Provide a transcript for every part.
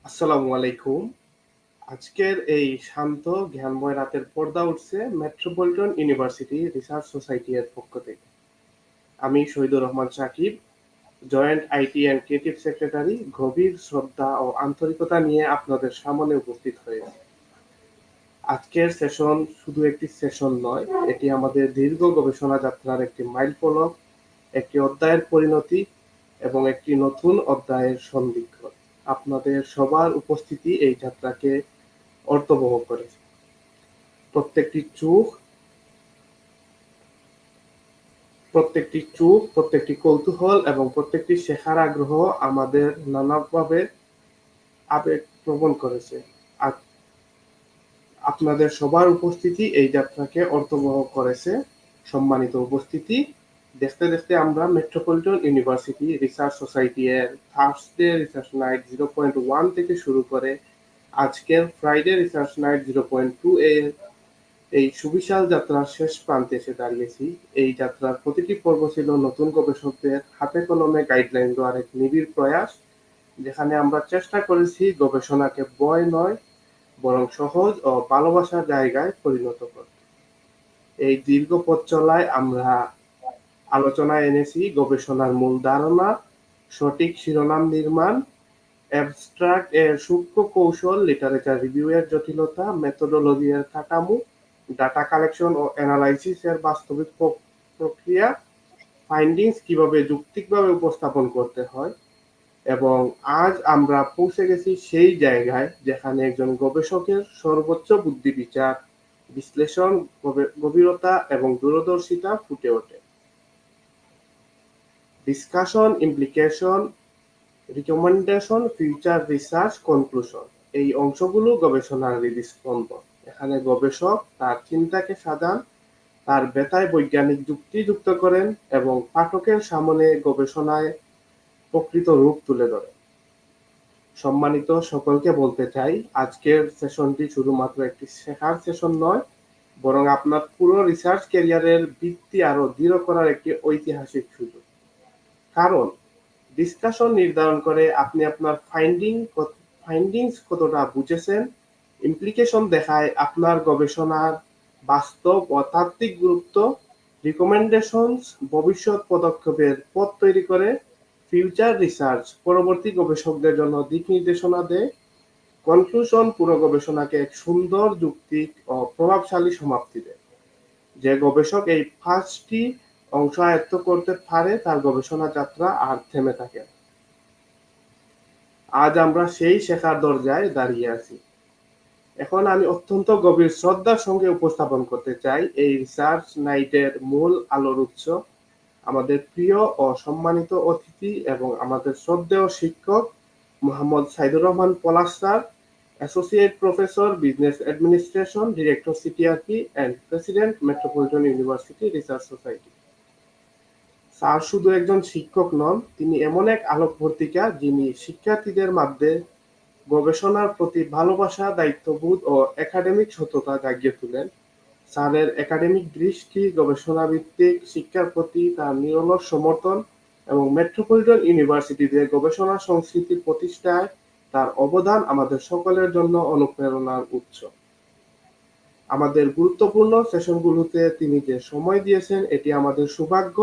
আসসালামু আলাইকুম। আজকের এই শান্ত জ্ঞানময় রাতের পর্দা উঠছে মেট্রোপলিটন ইউনিভার্সিটি রিসার্চ সোসাইটি এর পক্ষ থেকে। আমি Shahidur Rahman Sakib, joint IT and creative secretary, গভীর শ্রদ্ধা ও আন্তরিকতা নিয়ে আপনাদের সামনে উপস্থিত হয়েছি। আজকের সেশন শুধু একটি সেশন নয়, এটি আমাদের দীর্ঘ গবেষণা যাত্রার একটি মাইলফলক, একটি অধ্যায়ের পরিণতি এবং একটি নতুন অধ্যায়ের সন্ধিক্ষণ। আপনাদের সবার উপস্থিতি এই যাত্রাকে অর্থবহ করেছে। প্রত্যেকটি চোখ, প্রত্যেকটি কৌতূহল এবং প্রত্যেকটি শেখার আগ্রহ আমাদের নানাভাবে আবেগপ্রবণ করেছে। আর আপনাদের সবার উপস্থিতি এই যাত্রাকে অর্থবহ করেছে। সম্মানিত উপস্থিতি, দেখতে দেখতে আমরা মেট্রোপলিটন ইউনিভার্সিটি রিসার্চ সোসাইটি এর থার্সডে রিসার্চ নাইট 0.1 থেকে শুরু করে আজকের ফ্রাইডে রিসার্চ নাইট 0.2 এর এই সুবিশাল যাত্রার শেষ প্রান্তে এসে দাঁড়িয়েছি। এই যাত্রার প্রতিটি পর্ব ছিল নতুন গবেষকদের হাতে কলমে গাইডলাইন দেওয়ার এক নিবিড় প্রয়াস, যেখানে আমরা চেষ্টা করেছি গবেষণাকে ভয় নয়, বরং সহজ ও ভালোবাসার জায়গায় পরিণত করতে। এই দীর্ঘ পথ চলায় আমরা আলোচনায় এনেছি গবেষণার মূল ধারণা, সঠিক শিরোনাম নির্মাণ, অ্যাবস্ট্রাক্ট এর সূক্ষ্ম কৌশল, লিটারেচার রিভিউ এর জটিলতা, মেথোডোলজি এর কাঠামো, ডাটা কালেকশন ও অ্যানালাইসিস এর বাস্তবিক প্রক্রিয়া, ফাইন্ডিংস কিভাবে যুক্তিকভাবে উপস্থাপন করতে হয়, এবং আজ আমরা পৌঁছে গেছি সেই জায়গায় যেখানে একজন গবেষকের সর্বোচ্চ বুদ্ধিবিচার, বিশ্লেষণ, গভীরতা এবং দূরদর্শিতা ফুটে ওঠে। Discussion, implication, recommendation, future research, conclusion, এই অংশগুলো গবেষণার হৃদস্পন্দন। এখানে গবেষক তার চিন্তাকে সাজান, তার ব্যথায় বৈজ্ঞানিক যুক্তি যুক্ত করেন এবং পাঠকের সামনে গবেষণায় প্রকৃত রূপ তুলে ধরেন। সম্মানিত সকলকে বলতে চাই, আজকের সেশনটি শুধুমাত্র একটি শেখার সেশন নয়, বরং আপনার পুরো রিসার্চ ক্যারিয়ারের ভিত্তি আরো দৃঢ় করার একটি ঐতিহাসিক সুযোগ। কারণ ডিসকাশন নির্ধারণ করে আপনি আপনার ফাইন্ডিংস কতটা বুঝেছেন, ইমপ্লিকেশন দেখায় আপনার গবেষণার বাস্তব ও তাত্ত্বিক গুরুত্ব, রিকমেন্ডেশনস ভবিষ্যৎ পদক্ষেপের পথ তৈরি করে, ফিউচার রিসার্চ পরবর্তী গবেষকদের জন্য দিক নির্দেশনা দেয়, কনক্লুশন পুরো গবেষণাকে এক সুন্দর, যৌক্তিক ও প্রভাবশালী সমাপ্তি দেয়। যে গবেষক এই পাঁচটি অংশ আয়ত্ত করতে পারে তার গবেষণা যাত্রা আর থেমে থাকে না। আজ আমরা সেই শেখার দরজায় দাঁড়িয়ে আছি। এখন আমি অত্যন্ত গভীর শ্রদ্ধার সঙ্গে উপস্থাপন করতে চাই এই রিসার্চ নাইটের মূল আলোর উৎস, আমাদের প্রিয় ও সম্মানিত অতিথি এবং আমাদের শ্রদ্ধেয় শিক্ষক Mohammad Saidur Rahman Palash sir, associate professor business administration, director CTRP and president Metropolitan University research society. Sir শুধু একজন শিক্ষক নন, তিনি এমন এক আলোকবর্তিকা যিনি শিক্ষার্থীদের মধ্যে গবেষণার প্রতি ভালোবাসা, দায়িত্ববোধ ও একাডেমিক সততা জাগিয়ে তোলেন। স্যারের একাডেমিক দৃষ্টি, গবেষণাভিত্তিক শিক্ষার প্রতি তার নিরলস সমর্থন এবং মেট্রোপলিটন ইউনিভার্সিটিতে গবেষণা সংস্কৃতি প্রতিষ্ঠায় তার অবদান আমাদের সকলের জন্য অনুপ্রেরণার উৎস। আমাদের গুরুত্বপূর্ণ সেশনগুলোতে তিনি যে সময় দিয়েছেন, এটি আমাদের সৌভাগ্য,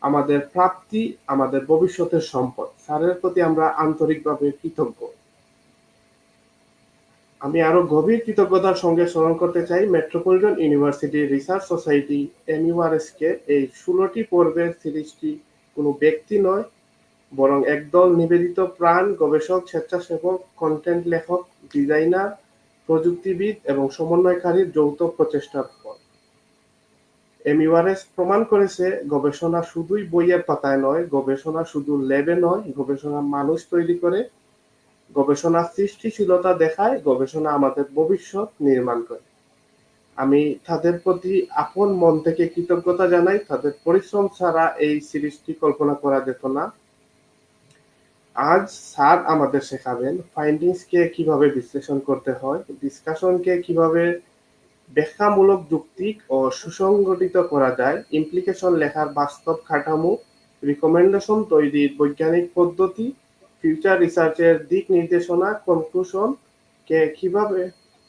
আমাদের প্রাপ্তি, আমাদের ভবিষ্যতের সম্পদ। স্যারের প্রতি আমরা আন্তরিকভাবে কৃতজ্ঞ। আমি আরো গভীর কৃতজ্ঞতার সঙ্গে স্মরণ করতে চাই মেট্রোপলিটন ইউনিভার্সিটি রিসার্চ সোসাইটি এমইউআরএস কে। এই 16টি পর্বের সিরিজটি কোনো ব্যক্তি নয়, বরং একদল নিবেদিত প্রাণ গবেষক, স্বেচ্ছাসেবক, কন্টেন্ট লেখক, ডিজাইনার, প্রযুক্তিবিদ এবং সমন্বয়কারীর যৌথ প্রচেষ্টার ফল। এমইউআরএস প্রমাণ করেছে গবেষণা শুধুই বইয়ের পাতায় নয়, গবেষণা শুধু ল্যাবে নয়, গবেষণা মানুষ তৈরি করে, গবেষণা সৃষ্টিশীলতা দেখায়, গবেষণা আমাদের ভবিষ্যৎ নির্মাণ করে। আমি তাদের প্রতি আপন মন থেকে কৃতজ্ঞতা জানাই। তাদের পরিশ্রম ছাড়া এই সিরিজটি কল্পনা করা যেত না। আজ স্যার আমাদের শেখাবেন ফাইন্ডিংসকে কিভাবে বিশ্লেষণ করতে হয়, ডিসকাশনকে কিভাবে ব্যাখ্যামূলক, যৌক্তিক ও সুসংগঠিত করা যায়, ইমপ্লিকেশন লেখার বাস্তব কাঠামো, রিকমেন্ডেশন তৈরির বৈজ্ঞানিক পদ্ধতি, ফিউচার রিসার্চের দিক নির্দেশনা, কনক্লুশন কে কিভাবে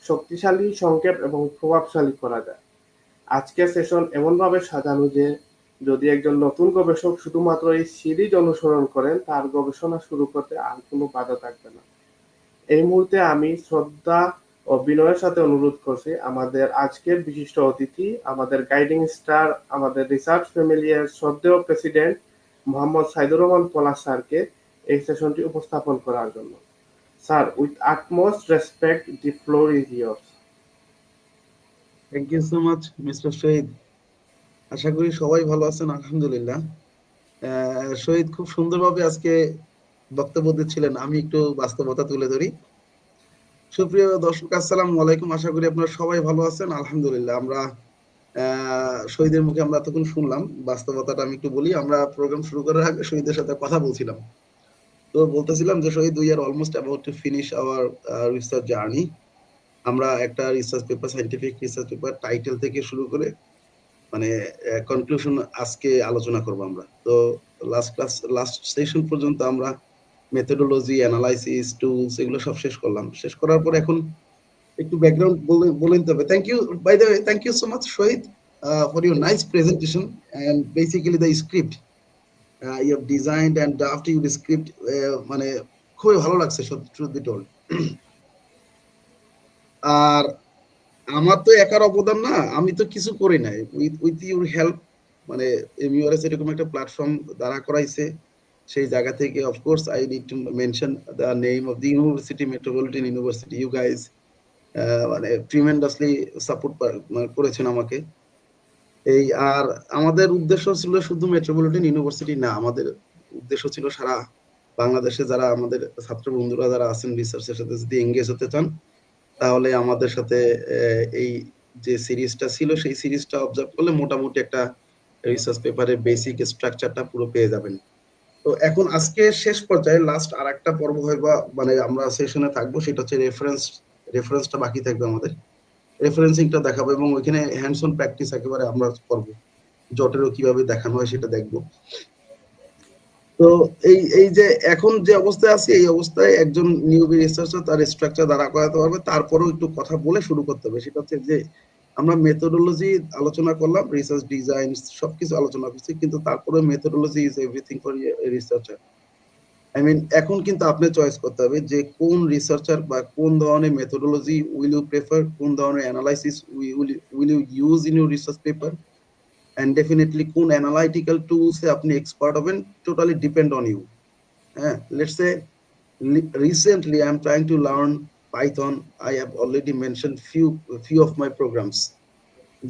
শক্তিশালী, সংক্ষেপ এবং প্রভাবশালী করা যায়। আজকের সেশন এমনভাবে সাজানো যে যদি একজন নতুন গবেষক শুধুমাত্র এই সিরিজ অনুসরণ করেন, তার গবেষণা শুরু করতে আর কোনো বাধা থাকবে না। এই মুহূর্তে আমি শ্রদ্ধা ও বিনয়ের সাথে অনুরোধ করছি আমাদের আজকের বিশিষ্ট অতিথি, আমাদের গাইডিং স্টার, আমাদের রিসার্চ ফ্যামিলির শ্রদ্ধেয় প্রেসিডেন্ট মোহাম্মদ সাইদুর রহমান পলাশ স্যারকে এই সেশনটি উপস্থাপন করার জন্য। Sir, with utmost respect, the floor is yours. Thank you so much mister Shahid. আশা করি সবাই ভালো আছেন, আলহামদুলিল্লাহ। শহীদ খুব সুন্দরভাবে আজকে বক্তব্য দিচ্ছিলেন, আমি একটু বাস্তবতা তুলে ধরি। সুপ্রিয় দর্শক, আসসালামু আলাইকুম। আশা করি আপনারা সবাই ভালো আছেন, আলহামদুলিল্লাহ। আমরা শহীদের মুখে আমরা এতক্ষণ শুনলাম, বাস্তবতাটা আমি একটু বলি। আমরা প্রোগ্রাম শুরু করার আগে শহীদের সাথে কথা বলছিলাম, তো বলতেছিলাম যে Shahid, we are almost about to finish our research journey. আমরা একটা research paper, scientific research paper title থেকে শুরু করে মানে কনক্লুশন আজকে আলোচনা করব আমরা। তো লাস্ট সেশন পর্যন্ত আমরা মেথোডোলজি, অ্যানালাইসিস, টুলস এগুলো সব শেষ করলাম। শেষ করার পর এখন একটু ব্যাকগ্রাউন্ড বলে নিতে হবে। Thank you, by the way, thank you so much Shahid for your nice presentation and basically the script you have designed and draft your script. মানে খুবই ভালো লাগছে, ট্রুথ বি টোল্ড। আর আমার তো একার অবদান না, আমি তো কিছু করি নাই, উইথ ইউর হেল্প। মানে এমইউআরএস এরকম একটা প্ল্যাটফর্ম দাঁড়া করাইছে, সেই জায়গা থেকে of course I need to mention the name of the university, Metropolitan University. You guys মানে ট্রিমেন্ডাসলি সাপোর্ট করেছেন আমাকে। এই আর আমাদের উদ্দেশ্য ছিল শুধু মেট্রোপলিটন ইউনিভার্সিটি না, আমাদের উদ্দেশ্য ছিল সারা বাংলাদেশে যারা আমাদের ছাত্র বন্ধুরা যারা আছেন রিসার্চের সাথে যদি এঙ্গেজ হতে চান, তাহলে আমাদের সাথে এই যে সিরিজটা ছিল সেই সিরিজটা অবজার্ভ করলে মোটামুটি একটা রিসার্চ পেপারের বেসিক স্ট্রাকচারটা পুরো পেয়ে যাবেন। তো এখন আজকে শেষ পর্যায়ে লাস্ট আর একটা পর্ব হইবা, মানে আমরা সেশনে থাকবো, সেটা হচ্ছে রেফারেন্সটা বাকি থাকবে আমাদের। রেফারেন্সিংটা দেখাবো এবং ওইখানে হ্যান্ডস অন প্র্যাকটিস একেবারে আমরা করবো, জটেরও কিভাবে দেখানো হয় সেটা দেখবো। তো এই যে এখন যে অবস্থায় আছে, এই অবস্থায় একজন নিউবি রিসার্চার তার স্ট্রাকচার দ্বারা করাতে পারবে। তারপরেও একটু কথা বলে শুরু করতে হবে, সেটা হচ্ছে যে আমরা মেথোডোলজি আলোচনা করলাম, রিসার্চ ডিজাইন সবকিছু আলোচনা করছি, কিন্তু তারপরে methodology is everything for researcher. I mean এখন কিন্তু আপনি চয়েস করতে হবে যে কোন রিসার্চার বা কোন ধরনের মেথোডোলজি উইল ইউ প্রেফার, কোন ধরনের analysis will you use in your research paper, and definitely কোন analytical tools এ আপনি expert হবেন, totally depend on you. Let's say recently I'm trying to learn Python. I have already mentioned few of my programs,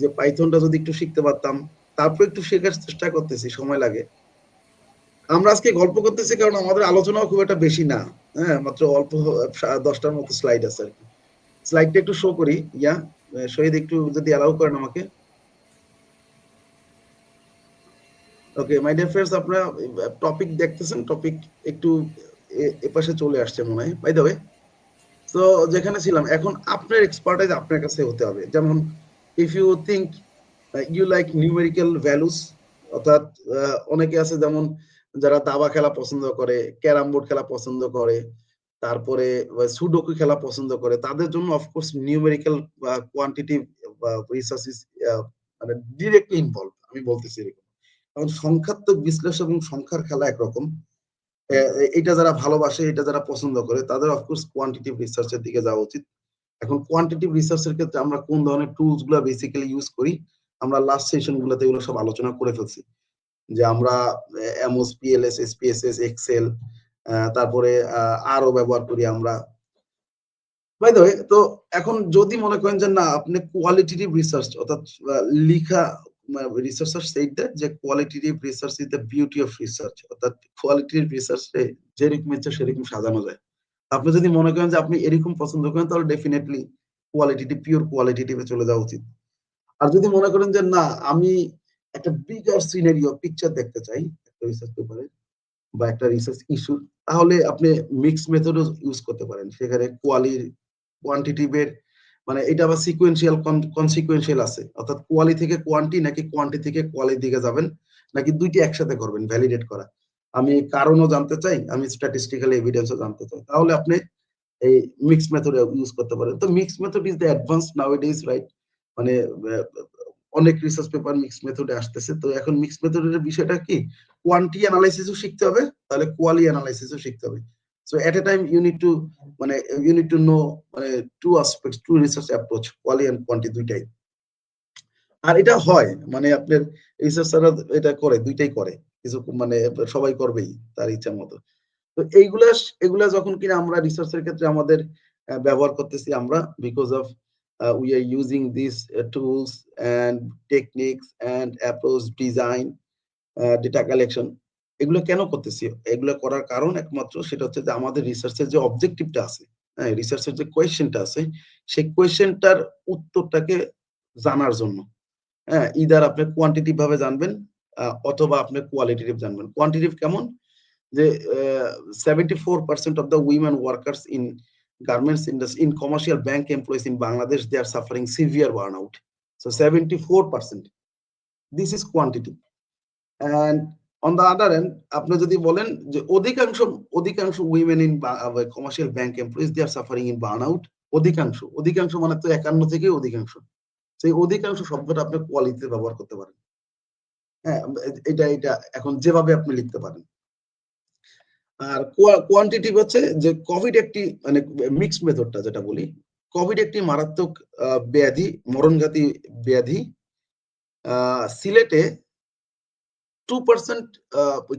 যে পাইথনটা যদি একটু শিখতে পারতাম, তারপর একটু শেখার চেষ্টা করতেছি, সময় লাগে। আমরা আজকে গল্প করতেছি কারণ আমাদের আলোচনাও খুব একটা বেশি না, মাত্র অল্প 10টার মতো স্লাইড আছে আর কি। স্লাইডটা একটু শো করি, শহীদ একটু যদি অ্যালাউ করেন আমাকে। ওকে মাই ডিয়ার ফ্রেন্ডস, আপনারা টপিক দেখতেছেন, টপিক একটু এপাশে চলে আসছে মনে হয়, বাই দ্য ওয়ে। তো যেখানে ছিলাম, এখন আপনার এক্সপার্টাইজ আপনার কাছে হতে হবে। যেমন if you think you like numerical values, অর্থাৎ অনেকে আছে যেমন যারা দাবা খেলা পছন্দ করে, ক্যারাম বোর্ড খেলা পছন্দ করে, তারপরে সুডোকু খেলা পছন্দ করে, তাদের জন্য অফকোর্স নিউমেরিক্যাল বা কোয়ান্টিটিভ রিসার্চ ইজ মানে ডিরেক্টলি ইনভলভ, আমি বলতেছি এরকম। কারণ সংখ্যাত্মক বিশ্লেষণ এবং সংখ্যার খেলা একরকম, এটা যারা ভালোবাসে, এটা যারা পছন্দ করে, তাদের অফকোর্স কোয়ান্টিটিভ রিসার্চের দিকে যাওয়া উচিত। এখন কোয়ান্টিটিভ রিসার্চের ক্ষেত্রে আমরা কোন ধরনের টুলস গুলা বেসিক্যালি ইউজ করি, আমরা লাস্ট সেশন গুলোতে এগুলো সব আলোচনা করে ফেলছি, যে আমরা এমওস, পিএলএস, এসপিএসএস, এক্সেল, তারপরে আরও ব্যবহার করি আমরা, বাই দ্য ওয়ে। তো এখন যদি মনে করেন যে না, আপনি কোয়ালিটেটিভ রিসার্চ, অর্থাৎ লিখা রিসার্চার সেইড দ্যাট যে qualitative research is the beauty of research, অর্থাৎ কোয়ালিটেটিভ রিসার্চে যেরকম ইচ্ছা সেরকম সাজানো যায়। আপনি যদি মনে করেন যে আপনি এরকম পছন্দ করেন, তাহলে ডেফিনেটলি কোয়ালিটেটিভ, পিওর কোয়ালিটেটিভে চলে যাওয়া উচিত। আর যদি মনে করেন যে না, আমি একটা বিগার সিনারিও পিকচার দেখতে চাই একটা রিসার্চ পেপারে বা একটা রিসার্চ ইস্যু, তাহলে আপনি মিক্স মেথড ইউজ করতে পারেন। সেখানে কোয়ান্টিটিভের মানে এটা আবার সিকোয়েন্সিয়াল কনসিকুয়েন্সিয়াল আছে, অর্থাৎ কোয়ালি থেকে কোয়ান্টি নাকি কোয়ান্টি থেকে কোয়ালির দিকে যাবেন, নাকি দুইটি একসাথে করবেন ভ্যালিডেট করা। আমি কারণও জানতে চাই, আমি স্ট্যাটিস্টিক্যাল এভিডেন্সও জানতে চাই, তাহলে আপনি এই মিক্স মেথড ইউজ করতে পারেন। তো mix method is the advance knowledge, right? মানে অনেক রিসার্চ পেপার মিক্স মেথডে আসতেছে। তো এখন মিক্স মেথডের বিষয়টা কি, কোয়ান্টি অ্যানালাইসিসও শিখতে হবে, তাহলে কোয়ালি অ্যানালাইসিসও শিখতে হবে। So at a time you need to, মানে ইউ নিড টু নো মানে two aspects, two research approach, quali and quanti দুইটাই। আর এটা হয় মানে আপনার রিসার্চাররা এটা করে, দুইটাই করে, কিছু মানে সবাই করবেই তার ইচ্ছা মতো। তো এইগুলা এগুলা যখন কিনা আমরা রিসার্চের ক্ষেত্রে আমাদের ব্যবহার করতেছি আমরা, because of we are using this tools and techniques and approach, design, data collection, এগুলো কেন করতেছি? এগুলো করার কারণ একমাত্র সেটা হচ্ছে যে আমাদের রিসার্চের যে অবজেক্টিভটা আছে, হ্যাঁ, রিসার্চের যে কোয়েশ্চেনটা আছে, সেই কোয়েশ্চেনটার উত্তরটাকে জানার জন্য। হ্যাঁ, ইদার আপনি কোয়ান্টিটিভ ভাবে জানবেন অথবা আপনি কোয়ালিটেটিভ জানবেন। কোয়ান্টিটিভ কেমন? যে 74% of the women workers in garments industry, in commercial bank employees in Bangladesh, they are suffering severe burnout. So 74%. This is quantity. And on the other end, আপনি যদি বলেন যে অধিকাংশ women in commercial bank employees, they are suffering in burnout. অধিকাংশ মানে তো 51 থেকে অধিকাংশ। সেই অধিকাংশ শব্দটা আপনি কোয়ালিটিতে ব্যবহার করতে পারেন। হ্যাঁ, এটা এখন যেভাবে আপনি লিখতে পারেন। আর কোয়ান্টিটিভ হচ্ছে যে কোভিড একটি মানে মিক্স মেথডটা যেটা বলি, কোভিড একটি মারাত্মক ব্যাধি, মরণঘাতী ব্যাধি। সিলেটে 2%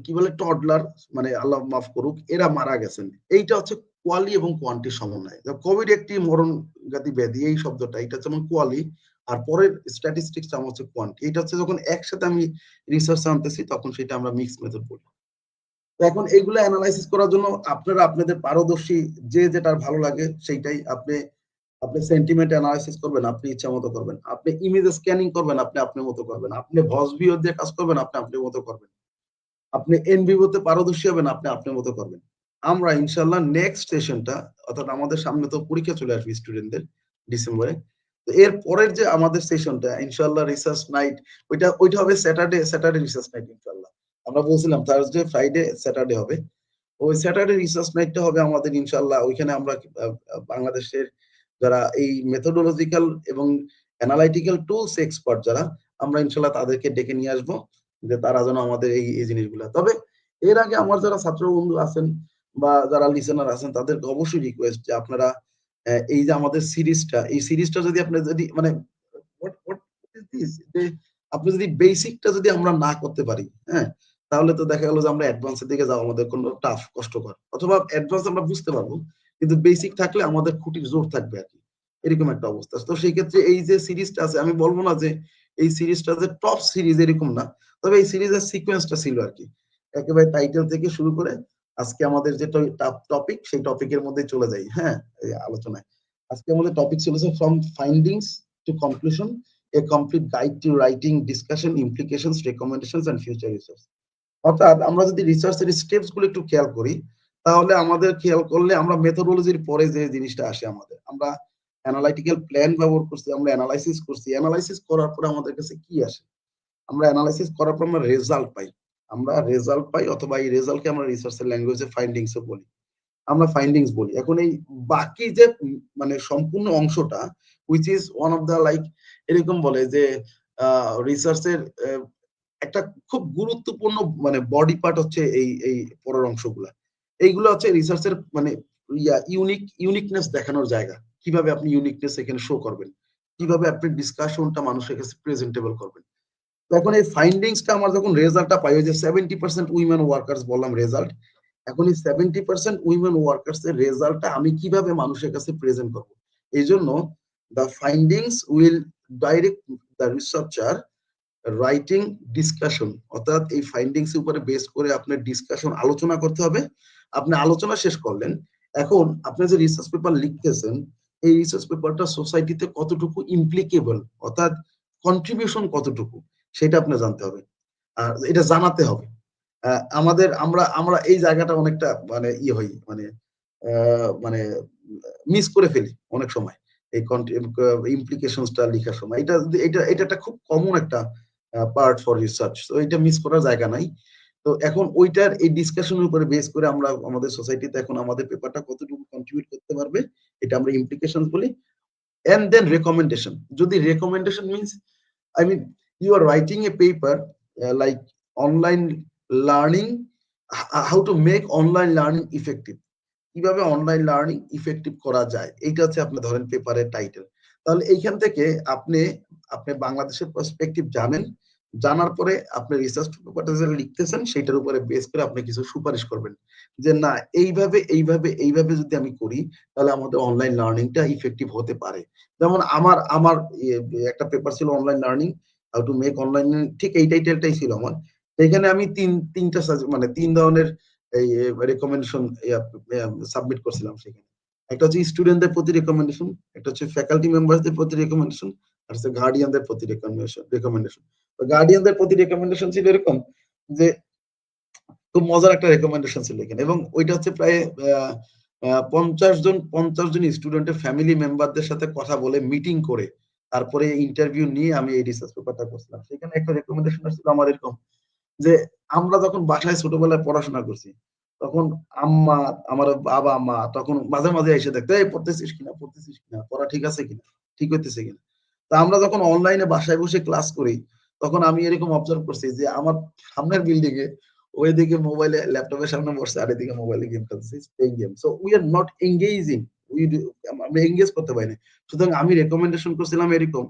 কি বলে টডলার, মানে আল্লাহ মাফ করুক, এরা মারা গেছেন। এইটা হচ্ছে কোয়ালি এবং কোয়ান্টির সমন্বয়। কোভিড একটি মরণঘাতী ব্যাধি, এই শব্দটা এটা যেমন কোয়ালি, আর পরের স্ট্যাটিস্টিক্স আমার হচ্ছে কোয়ান্টি। এটা হচ্ছে যখন একসাথে আমি রিসার্চ আনতেছি তখন সেটা আমরা মিক্স মেথড বলি। এখন এগুলো অ্যানালাইসিস করার জন্য আপনারা আপনাদের পারদর্শী যে যেটার ভালো লাগে সেইটাই আপনি সেন্টিমেন্ট অ্যানালাইসিস করবেন, আপনি ইচ্ছা মতো করবেন। আপনি ইমেজ স্ক্যানিং করবেন, আপনি আপনার মতো করবেন। আপনি ভস ভিও দিয়ে কাজ করবেন, আপনি আপনার মতো করবেন। আপনি এনভিওতে পারদর্শী হবেন, আপনি আপনার মতো করবেন। আমরা ইনশাআল্লাহ নেক্সট সেশনটা, অর্থাৎ আমাদের সামনে তো পরীক্ষা চলে আসবে স্টুডেন্টদের ডিসেম্বরে। তো এর পরের যে আমাদের সেশনটা ইনশাআল্লাহ রিসার্চ নাইট, ওইটা হবে স্যাটারডে রিসার্চ নাইট ইনশাআল্লাহ। আমরা বলছিলাম থার্সডে, ফ্রাইডে, স্যাটারডে হবে। ওই স্যাটারডে রিসার্চ নাইটটা হবে আমাদের ইনশাআল্লাহ। ওইখানে আমরা বাংলাদেশের যারা এই মেথোডোলজিক্যাল এবং অ্যানালাইটিক্যাল টুলস এক্সপার্ট যারা, আমরা ইনশাআল্লাহ তাদেরকে ডেকে নিয়ে আসবো, যে তারা যেন আমাদের এই জিনিসগুলা। তবে এর আগে আমার যারা ছাত্র বন্ধু আছেন বা যারা লিসেনার আছেন তাদেরকে অবশ্যই রিকোয়েস্ট যে আপনারা এই যে আমাদের সিরিজটা, এই সিরিজটা যদি আপনি যদি মানে what is this? যে আপনি যদি বেসিকটা যদি আমরা না করতে পারি, হ্যাঁ, তাহলে তো দেখা গেল যে আমরা অ্যাডভান্সের দিকে যাওয়া আমাদের কোনো টাফ, কষ্টকর। অথবা অ্যাডভান্স আমরা বুঝতে পারবো, কিন্তু বেসিক থাকলে আমাদের খুঁটির জোর থাকবে আর কি। এরকম একটা অবস্থা। তো সেই ক্ষেত্রে এই যে সিরিজটা আছে, আমি বলবো না যে এই সিরিজটা যে টপ সিরিজ, এরকম না। তবে এই সিরিজের সিকোয়েন্সটা ছিল আর কি। একেবারে টাইটেল থেকে শুরু করে আজকে আমাদের যে টপিক, সেই টপিকের মধ্যে চলে যাই, হ্যাঁ, এই আলোচনায়। আজকে আমাদের টপিক ছিল from findings to conclusion, a complete guide to writing, discussion, implications, recommendations and future research. অর্থাৎ আমরা যদি রিসার্চের স্টেপস গুলো একটু খেয়াল করি, তাহলে আমাদের খেয়াল করলে আমরা মেথোডোলজির পরে যে জিনিসটা আসে আমাদের, আমরা অ্যানালাইটিক্যাল প্ল্যান ব্যবহার করছি, আমরা অ্যানালাইসিস করছি। অ্যানালাইসিস করার পরে আমাদের কাছে কি আসে? আমরা অ্যানালাইসিস করার পর আমরা রেজাল্ট পাই। অথবা এই রেজাল্টকে আমরা রিসার্চের ল্যাঙ্গুয়েজে ফাইন্ডিংসও বলি। আমরা ফাইন্ডিংস বলি। এখন এই বাকি যে মানে সম্পূর্ণ অংশটা, which is one of the like, এরকম বলে যে রিসার্চের একটা খুব গুরুত্বপূর্ণ মানে বডি পার্ট হচ্ছে এই পরের অংশগুলা। এইগুলো হচ্ছে রিসার্চের মানে ইউনিকনেস দেখানোর জায়গা। কিভাবে আপনি ইউনিকনেস এখানে শো করবেন? কিভাবে আপনি ডিসকাশনটা মানুষের কাছে প্রেজেন্টেবল করবেন? তখন এই ফাইন্ডিংসটা আমার যখন রেজাল্টটা পাই, ওই যে 70% উইমেন ওয়ার্কার্স বললাম রেজাল্ট, এখন এই 70% উইমেন ওয়ার্কার্স এর রেজাল্টটা আমি কিভাবে মানুষের কাছে প্রেজেন্ট করব? এই জন্য the findings will direct the researcher writing discussion, অর্থাৎ এই ফাইন্ডিংস এর উপরে বেস করে আপনার ডিসকাশন, আলোচনা করতে হবে। আপনি আলোচনা শেষ করলেন, এখন আপনি যে রিসার্চ পেপার লিখতেছেন, এই রিসার্চ পেপারটা সোসাইটিতে কতটুকু ইমপ্লিকেবল, অর্থাৎ কন্ট্রিবিউশন কতটুকু, সেটা আপনি জানতে হবে, আর এটা জানাতে হবে। আমাদের আমরা আমরা এই জায়গাটা অনেকটা মানে হই মানে মানে মিস করে ফেলি অনেক সময় এই ইমপ্লিকেশনসটা লেখার সময়। এটা এটা এটা একটা খুব কমন একটা পার্ট ফর রিসার্চ। তো এটা মিস করার জায়গা নাই। তো এখন ওইটার এই ডিসকাশনের উপরে বেস করে আমরা আমাদের সোসাইটিতে এখন আমাদের পেপারটা কতটুকু কন্ট্রিবিউট করতে পারবে এটা আমরা ইমপ্লিকেশন বলি। And then recommendation. যদি recommendation means, I mean, you are writing a paper like online learning, how to make online learning effective. কিভাবে অনলাইন লার্নিং ইফেক্টিভ করা যায়, এইটা হচ্ছে আপনি ধরেন পেপারের টাইটেল। তাহলে এইখান থেকে আপনি আপনি বাংলাদেশের পার্সপেক্টিভ জানেন, জানার পরে আপনি রিসার্চ পেপারটা যেটা লিখতেছেন সেটার উপরে বেস করে আপনি কিছু সুপারিশ করবেন যে না এইভাবে এইভাবে এইভাবে যদি আমি করি তাহলে আমাদের অনলাইন লার্নিংটা ইফেক্টিভ হতে পারে। যেমন আমার আমার একটা পেপার ছিল online learning, how to make online, ঠিক এই টাইটেলটাই ছিল আমার। এখানে আমি তিনটা মানে ৩ ধরনের এই রেকমেন্ডেশন সাবমিট করছিলাম সেখানে। একটা হচ্ছে স্টুডেন্টদের প্রতি রেকমেন্ডেশন, একটা হচ্ছে ফ্যাকাল্টি মেম্বারদের প্রতি রেকমেন্ডেশন, আর হচ্ছে গার্ডিয়ানদের প্রতি রেকমেন্ডেশন। তো গার্ডিয়ানদের প্রতি রেকমেন্ডেশন ছিল এরকম যে খুব মজার একটা রেকমেন্ডেশন ছিল এখানে, এবং ওইটা হচ্ছে প্রায় 50 জন স্টুডেন্টের ফ্যামিলি মেম্বারদের সাথে কথা বলে মিটিং করে তারপরে ইন্টারভিউ নিয়ে আমি এই রিসার্চ পেপারটা করছিলাম। সেখানে একটা রেকমেন্ডেশন ছিল আমার এরকম যে আমরা যখন বাসায় ছোটবেলায় পড়াশোনা করছি তখন আম্মা, আমার বাবা মা তখন মাঝে মাঝে এসে দেখতো এই পড়তেছিস কিনা, পড়তেছিস কিনা, পড়া ঠিক আছে কিনা, ঠিক হইতেছে কিনা। তা আমরা যখন অনলাইনে বাসায় বসে ক্লাস করি তখন আমি এরকম অবজার্ভ করছি যে আমার সামনের বিল্ডিং এ ওইদিকে মোবাইলে ল্যাপটপের সামনে বসছে আর এদিকে মোবাইলে গেম খেলতেছি, playing game. So we are not engaging, আমরা এঙ্গেজ করতে পারিনি। সুতরাং আমি রেকমেন্ডেশন করছিলাম এরকম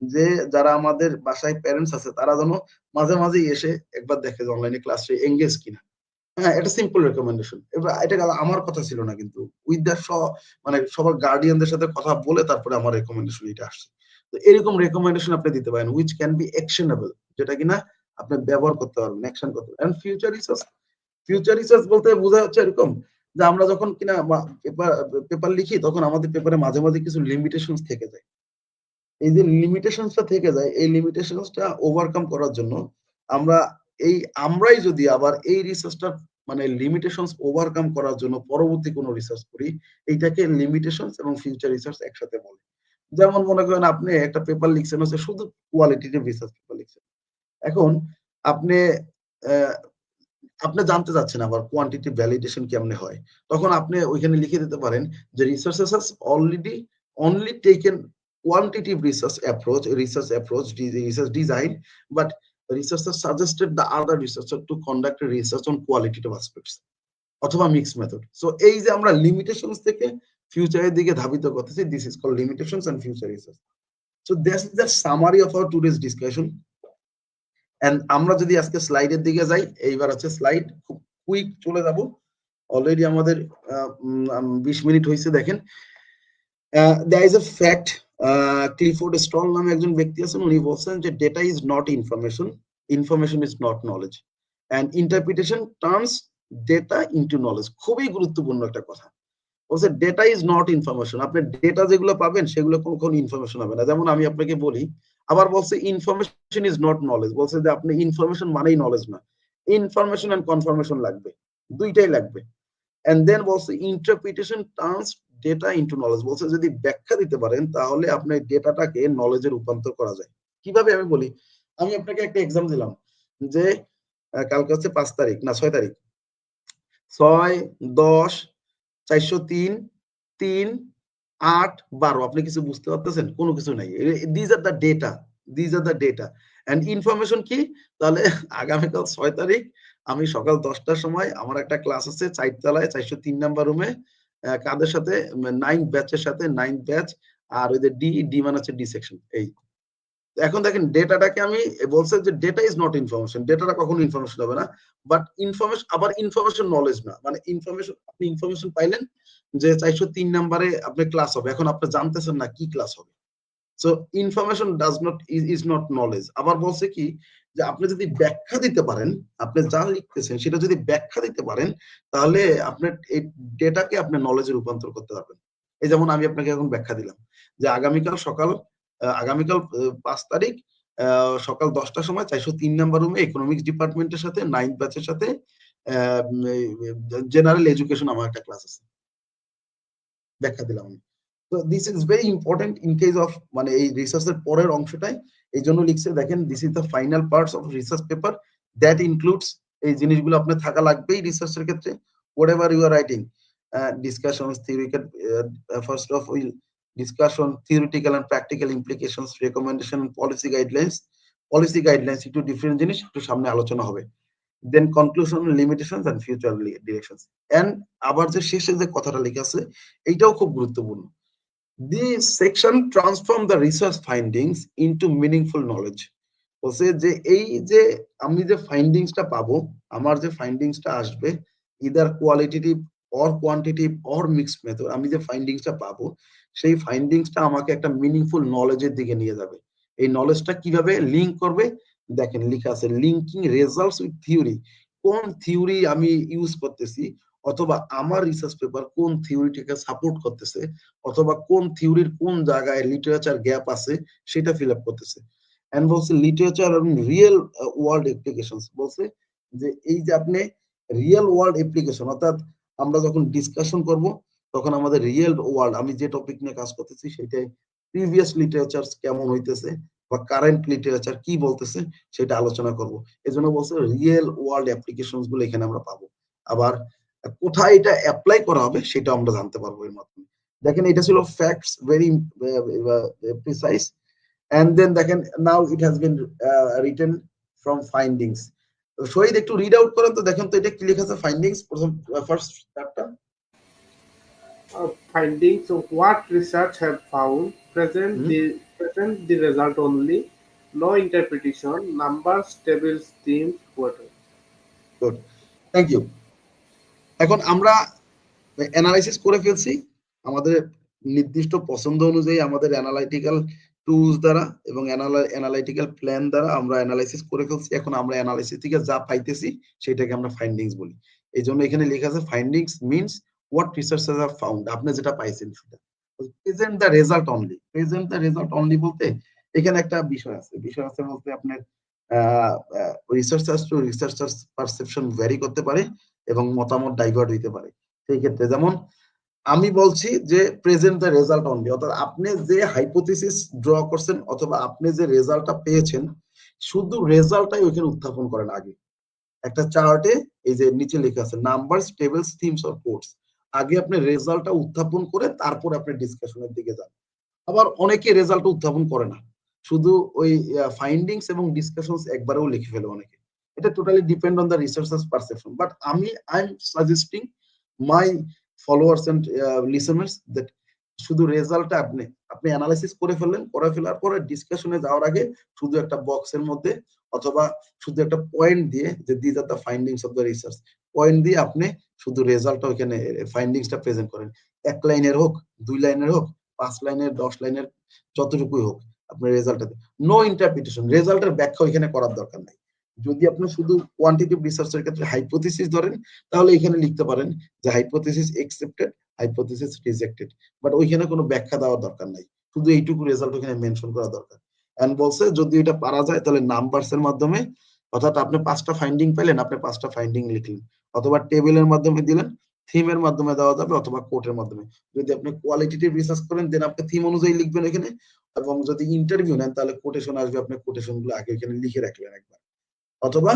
যে যারা আমাদের বাসায় প্যারেন্টস আছে তারা যেন মাঝে মাঝেই এসে একবার দেখে যে অনলাইনে ক্লাসে এঙ্গেজ কিনা। হ্যাঁ, এটা সিম্পল রেকমেন্ডেশন। এবার এটা আমার কথা ছিল না, কিন্তু উইথ দ্য মানে সবার গার্ডিয়ানদের সাথে কথা বলে তারপরে আমার রেকমেন্ডেশন এটা আসছে। তো এরকম রেকমেন্ডেশন আপনি দিতে পারেন which can be actionable, যেটা কিনা আপনি ব্যবহার করতে পারবেন, অ্যাকশন করতে পারবেন। ফিউচার রিসার্চ বলতে বোঝা হচ্ছে এরকম যে আমরা যখন কিনা পেপার লিখি তখন আমাদের পেপারে মাঝে মাঝে কিছু লিমিটেশনস থেকে যায়। এই যে লিমিটেশনসটা থেকে যায় এই লিমিটেশনসটা ওভারকাম করার জন্য আমরা আমরাই যদি আবার এই রিসার্চটা মানে লিমিটেশনস ওভারকাম করার জন্য পরবর্তী কোনো রিসার্চ করি, এইটাকে লিমিটেশনস এবং ফিউচার রিসার্চ একসাথে বলে। যেমন মনে করেন আপনি একটা পেপার লিখছেন হচ্ছে শুধু কোয়ালিটেটিভ রিসার্চ পেপার লিখছেন। এখন আপনি আহ, আপনি জানতে চাচ্ছেন আবার কোয়ান্টিটি ভ্যালিডেশন কেমনে হয়, তখন আপনি ওইখানে লিখে দিতে পারেন যে researches has already only taken quantitative research approach research design, but researchers suggested the other researcher to conduct a research on qualitative aspects অথবা মিক্স মেথড। সো এই যে আমরা লিমিটেশনস থেকে ফিউচারের দিকে ধাবিত করতেছি, this is called limitations and future research. So that's the summary of our today's discussion. And আমরা যদি আজকে স্লাইডের দিকে যাই, এইবার হচ্ছে স্লাইড খুব কুইক চলে যাব, অলরেডি আমাদের 20 মিনিট হয়েছে। দেখেন there is a fact, Clifford Stoll নামে একজন ব্যক্তি আছেন, উনি বলছেন যে data is not information, information is not knowledge, and interpretation turns data into knowledge. খুবই গুরুত্বপূর্ণ একটা কথা বলছে, ডেটা ইজ নট ইনফরমেশন। আপনি ডেটা যেগুলো পাবেন সেগুলো কখনো ইনফরমেশন হবে না। যেমন আমি আপনাকে বলি, আবার বলছে ইনফরমেশন ইজ নট নলেজ, বলছে যে আপনি ইনফরমেশন মানেই নলেজ না, ইনফরমেশন এন্ড কনফার্মেশন লাগবে, দুইটাই লাগবে। এন্ড দেন বলছে interpretation turns data into knowledge, বলছে যদি ব্যাখ্যা দিতে পারেন তাহলে আপনার ডেটাটাকে নলেজে রূপান্তর করা যায়। কিভাবে আমি বলি, আমি আপনাকে একটা এক্সাম দিলাম যে কালকে হচ্ছে 5 তারিখ না 6 তারিখ, 6, 10, 403, 3, 8, 12, আপনি কিছু বুঝতে পারতেছেন? কোনো কিছু নাই। This are the data, this are the data and information কি? তাহলে আগামীকাল 6 তারিখ আমি সকাল 10টার সময় আমার একটা ক্লাস আছে 4 তলায় 403 নাম্বার রুমে, কাদের সাথে? 9 ব্যাচের সাথে, 9 ব্যাচ, আর ওই যে ডি মানে হচ্ছে ডি সেকশন। এই এখন দেখেন ডেটাটাকে আমি বলছে যে ডেটা ইজ নট ইনফরমেশন, ডেটাটা কখনো ইনফরমেশন হবে না, বাট ইনফরমেশন আবার ইনফরমেশন নলেজ না। মানে ইনফরমেশন, আপনি ইনফরমেশন পাইলেন যে 403 নাম্বারে আপনি ক্লাস হবে, এখন আপনি জানতেছেন না কি ক্লাস হবে। So information does not is not knowledge. আবার বলছে কি যে আপনি যদি ব্যাখ্যা দিতে পারেন, আপনি যা লিখতেছেন সেটা যদি ব্যাখ্যা দিতে পারেন তাহলে আপনার এই ডেটাকে আপনি নলেজে রূপান্তর করতে পারবেন। এই যেমন আমি আপনাকে এখন ব্যাখ্যা দিলাম যে আগামীকাল 5 তারিখ সকাল 10টার সময় 403 নাম্বার রুমে ইকোনমিক্স ডিপার্টমেন্টের সাথে 9 ব্যাচের সাথে জেনারেল এডুকেশন আমার একটা ক্লাস আছে, ব্যাখ্যা দিলাম আমি। তো this is very important in case of মানে এই রিসার্চের পরের অংশটাই এই জন্য লিখছে, দেখেন this is the final parts of research paper that includes এই জিনিসগুলো আপনার থাকা লাগবেই রিসার্চের ক্ষেত্রে। Whatever you are writing, discussion theoretical, first of will discussion, theoretical and practical implications, recommendation, policy guidelines একটু ডিফারেন্ট জিনিস, একটু সামনে আলোচনা হবে। Then conclusion, limitations and future directions. And আবার যে শেষে যে কথাটা লেখা আছে এইটাও খুব গুরুত্বপূর্ণ। This section transform the research findings into meaningful knowledge. বলছে যে এই যে আমি যে ফাইন্ডিংসটা পাবো, আমার যে ফাইন্ডিংসটা আসবে, either qualitative or quantitative or mixed method, আমি যে ফাইন্ডিংসটা পাবো সেই ফাইন্ডিংসটা আমাকে একটা মিনিংফুল নলেজের দিকে নিয়ে যাবে। এই নলেজটা কিভাবে লিঙ্ক করবে, দেখেন লেখা আছে লিঙ্কিং রেজাল্টস উইথ থিওরি। কোন থিওরি আমি ইউজ করতেছি, অথবা আমার রিসার্চ পেপার কোন থিওরিটাকে সাপোর্ট করতেছে, অথবা কোন থিওরির কোন জায়গায় লিটারেচার গ্যাপ আছে সেটা ফিল আপ করতেছে। এন্ড বলছে লিটারেচার এবং রিয়েল ওয়ার্ল্ড অ্যাপ্লিকেশনস, বলছে যে এই যে আপনি রিয়েল ওয়ার্ল্ড অ্যাপ্লিকেশন, অর্থাৎ আমরা যখন ডিসকাশন করব তখন আমাদের রিয়েল ওয়ার্ল্ড, আমি যে টপিক নিয়ে কাজ করতেছি সেটাই প্রিভিয়াস লিটারেচার কেমন হইতেছে বা কারেন্ট লিটারেচার কি বলতেছে সেটা আলোচনা করব। এজন্য বলছে রিয়েল ওয়ার্ল্ড অ্যাপ্লিকেশনস গুলো এখানে আমরা পাবো। আবার কোথায় এটা অ্যাপ্লাই করা হবে সেটা আমরা জানতে পারবো এর মাধ্যমে। দেখেন এটা ছিল facts, very precise. and then দেখেন now it has been written from findings. শহীদ একটু রিড আউট করেন তো, দেখেন তো এটা কি লেখা আছে ফাইন্ডিংস, প্রথম first chapter. Findings of what research have found, present the result only, no interpretation, numbers, tables, themes, whatever. Good, thank you. এখন আমরা অ্যানালাইসিস করে ফেলছি আমাদের নির্দিষ্ট পছন্দ অনুযায়ী, আমাদের অ্যানালাইটিক্যাল টুলস দ্বারা এবং অ্যানালাইটিক্যাল প্ল্যান দ্বারা আমরা অ্যানালাইসিস করে ফেলছি। এখন আমরা অ্যানালাইসিস থেকে যা পাইতেছি সেটাকে আমরা ফাইন্ডিংস বলি। এই জন্য এখানে লেখা আছে findings means what researchers have found, আপনি যেটা পাইছেন সেটা। Present the result only, present the result only বলতে এখানে একটা বিষয় আছে, বিষয় আছে বলতে আপনার researchers to researchers perception vary করতে পারে এবং মতামত ডাইভার্ট হইতে পারে। সেই ক্ষেত্রে যেমন আমি বলছি যে প্রেজেন্ট দ্য রেজাল্ট অনলি, অর্থাৎ আপনি যে হাইপোথিসিস ড্র করছেন অথবা আপনি যে রেজাল্টটা পেয়েছেন শুধু রেজাল্টটাই ওইখানে উত্থাপন করেন আগে একটা চার্টে। এই যে নিচে লেখা আছে numbers, tables, themes or codes, আগে আপনি রেজাল্টটা উত্থাপন করে তারপর আপনি ডিসকাশনের দিকে যান। আবার অনেকে রেজাল্ট উত্থাপন করে না, শুধু ওই ফাইন্ডিংস এবং ডিসকাশনস একবারেও লিখে ফেলে অনেকে। এটা totally depend on the researchers perception. But I am suggesting my followers and listeners that শুধু রেজাল্টটা আপনি অ্যানালাইসিস করে ফেললেন, করে ফেলার পরে ডিসকাশনে যাওয়ার আগে শুধু একটা বক্সের মধ্যে অথবা শুধু একটা পয়েন্ট দিয়ে যে this are the findings of the research, point দিয়ে আপনি শুধু রেজাল্টটা ওইখানে ফাইন্ডিংসটা প্রেজেন্ট করেন। 1 লাইনের হোক, 2 লাইনের হোক, 5 লাইনের, 10 লাইনের, যতটুকুই হোক আপনার রেজাল্টটাতে নো ইন্টারপ্রিটেশন, রেজাল্টের ব্যাখ্যা এখানে করার দরকার নাই। যদি আপনি শুধু কোয়ান্টিটেটিভ রিসার্চের ক্ষেত্রে হাইপোথিসিস ধরেন তাহলে এখানে লিখতে পারেন যে hypothesis accepted, hypothesis rejected, but ওইখানে কোনো ব্যাখ্যা দেওয়ার দরকার নাই, শুধু এইটুকু রেজাল্ট ওখানে মেনশন করা দরকার। এন্ড বলছে যদি এটা পারা যায় তাহলে নাম্বারস এর মাধ্যমে, অর্থাৎ আপনি 5টা ফাইন্ডিং পাইলেন, আপনি 5টা ফাইন্ডিং লিখলেন, অথবা টেবিলের মাধ্যমে দিলেন, থিমের মাধ্যমে দেওয়া যাবে, অথবা কোটের মাধ্যমে। যদি আপনি কোয়ালিটেটিভ রিসার্চ করেন দেন আপনি থিম অনুযায়ী লিখবেন এখানে, এবং যদি ইন্টারভিউ নেন তাহলে কোটেশন আসবে, আপনি কোটেশন গুলো আগে এখানে লিখে রাখলেন একবার, অথবা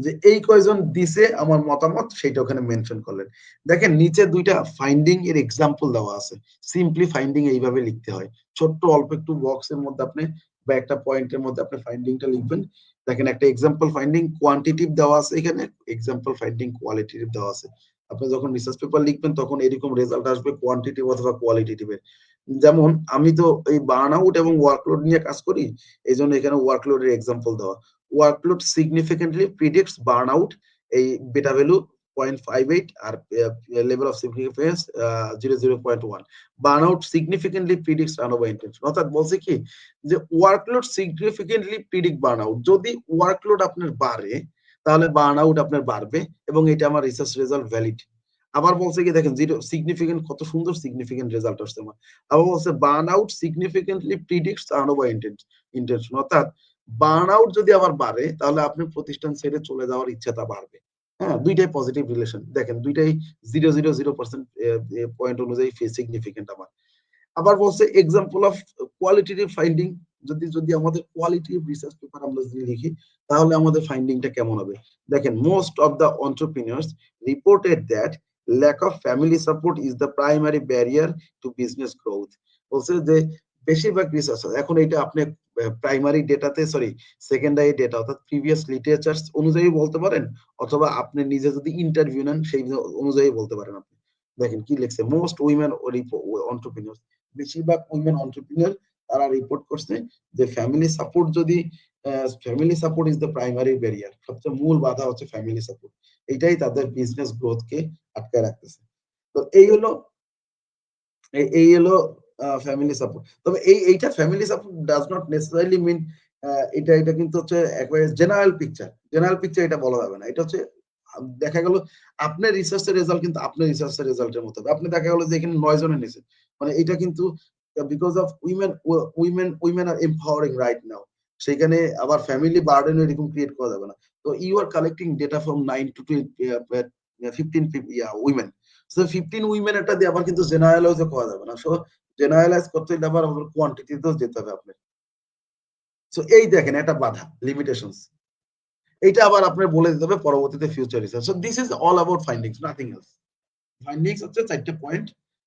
যে এই কয়জন দিছে আমার মতামত সেটা ওখানে মেনশন করলেন। দেখেন নিচে 2টা ফাইন্ডিং এর এক্সাম্পল দেওয়া আছে, সিম্পলি ফাইন্ডিং এইভাবে লিখতে হয়, ছোট্ট অল্প একটু বক্সের মধ্যে আপনি বা একটা পয়েন্টের মধ্যে আপনি ফাইন্ডিংটা লিখবেন। দেখেন একটা এক্সাম্পল ফাইন্ডিং কোয়ান্টিটিভ দেওয়া আছে এখানে, এক্সাম্পল ফাইন্ডিং কোয়ালিটেটিভ দেওয়া আছে। আপনি যখন রিসার্চ পেপার লিখবেন তখন এরকম রেজাল্ট আসবে কোয়ান্টিটিভ অথবা কোয়ালিটেটিভ এর। যেমন আমি তো এই বার্ন আউট এবং ওয়ার্কলোড নিয়ে কাজ করি, এই জন্য এখানে ওয়ার্কলোডের এক্সাম্পল দেওয়া। Workload significantly predicts burn out, এই বেটা ভ্যালু 0.58 আর level of significance 0.1। Burn out significantly predicts runway intention, অর্থাৎ বলছে কি যে workload significantly predict burn out, যদি ওয়ার্কলোড আপনার বাড়ে তাহলে বার্ন আউট আপনার বাড়বে এবং এটা আমার রিসার্চ রেজাল্ট ভ্যালিড। আবার বলছে কি দেখেন জিরো সিগনিফিকেন্ট, কত সুন্দর সিগনিফিকেন্ট রেজাল্ট আসছে আমার। আবার বলছে burn out significantly predicts runway intention, অর্থাৎ বার্ন আউট যদি আবার বাড়ে তাহলে আপনি প্রতিষ্ঠান ছেড়ে চলে যাওয়ার ইচ্ছাটা বাড়বে। হ্যাঁ, দুইটাই পজিটিভ রিলেশন, দেখেন দুইটাই 0.000% পয়েন্ট অনুযায়ী সিগনিফিকেন্ট আমার। আবার বলছে এক্সাম্পল অফ কোয়ালিটেটিভ ফাইন্ডিং, যদি আমাদের কোয়ালিটি রিসার্চ পেপার আমরা যদি লিখি তাহলে আমাদের ফাইন্ডিংটা কেমন হবে? দেখেন, most of the entrepreneurs reported that lack of family support is the primary barrier to business growth. বলছে যে বেশিরভাগ রিসার্চ, এখন এটা আপনি প্রাইমারি ডেটাতে, সরি সেকেন্ডারি ডেটা অর্থাৎ প্রিভিয়াস লিটারেচার অনুযায়ী বলতে পারেন, অথবা আপনি নিজে যদি ইন্টারভিউ নেন সেই অনুযায়ী বলতে পারেন। আপনি দেখেন কি লিখছে, মোস্ট উইমেন entrepreneurs, বেশিরভাগ উইমেন entrepreneur তারা রিপোর্ট করছে যে family support is the primary barrier, সবচেয়ে মূল বাধা হচ্ছে ফ্যামিলি সাপোর্ট, এইটাই তাদের বিজনেস গ্রোথকে আটকে রাখতেছে। তো এই হলো ফ্যামিলি সাপোর্ট। তবে এইটা family support does not necessarily mean, এটা কিন্তু হচ্ছে একবারে জেনারেল পিকচার এটা বলা যাবে না। এটা হচ্ছে দেখা গেল আপনার রিসার্চের রেজাল্ট কিন্তু আপনার রিসার্চের রেজাল্টের মতো হবে। আপনি দেখা গেল যে এখানে 9 জনের নিচে, মানে এটা কিন্তু because of women are empowering right now, সেখানে আবার ফ্যামিলি বার্ডেন এরকম ক্রিয়েট করা যাবে না। তো you are collecting data from 9 to 15 women. So 15 women এটা দিয়ে আবার কিন্তু জেনারেলাইজ করা যাবে না। সো জেনারেলাইজ করতে হলে আবার কোয়ান্টিটিতেও যেতে হবে আপনার। সো এই দেখেন একটা বাধা, লিমিটেশনস। এইটা আবার আপনার বলে দিতে হবে পরবর্তীতে future research. So this is all about findings, nothing else. Findings হচ্ছে 4টে পয়েন্ট,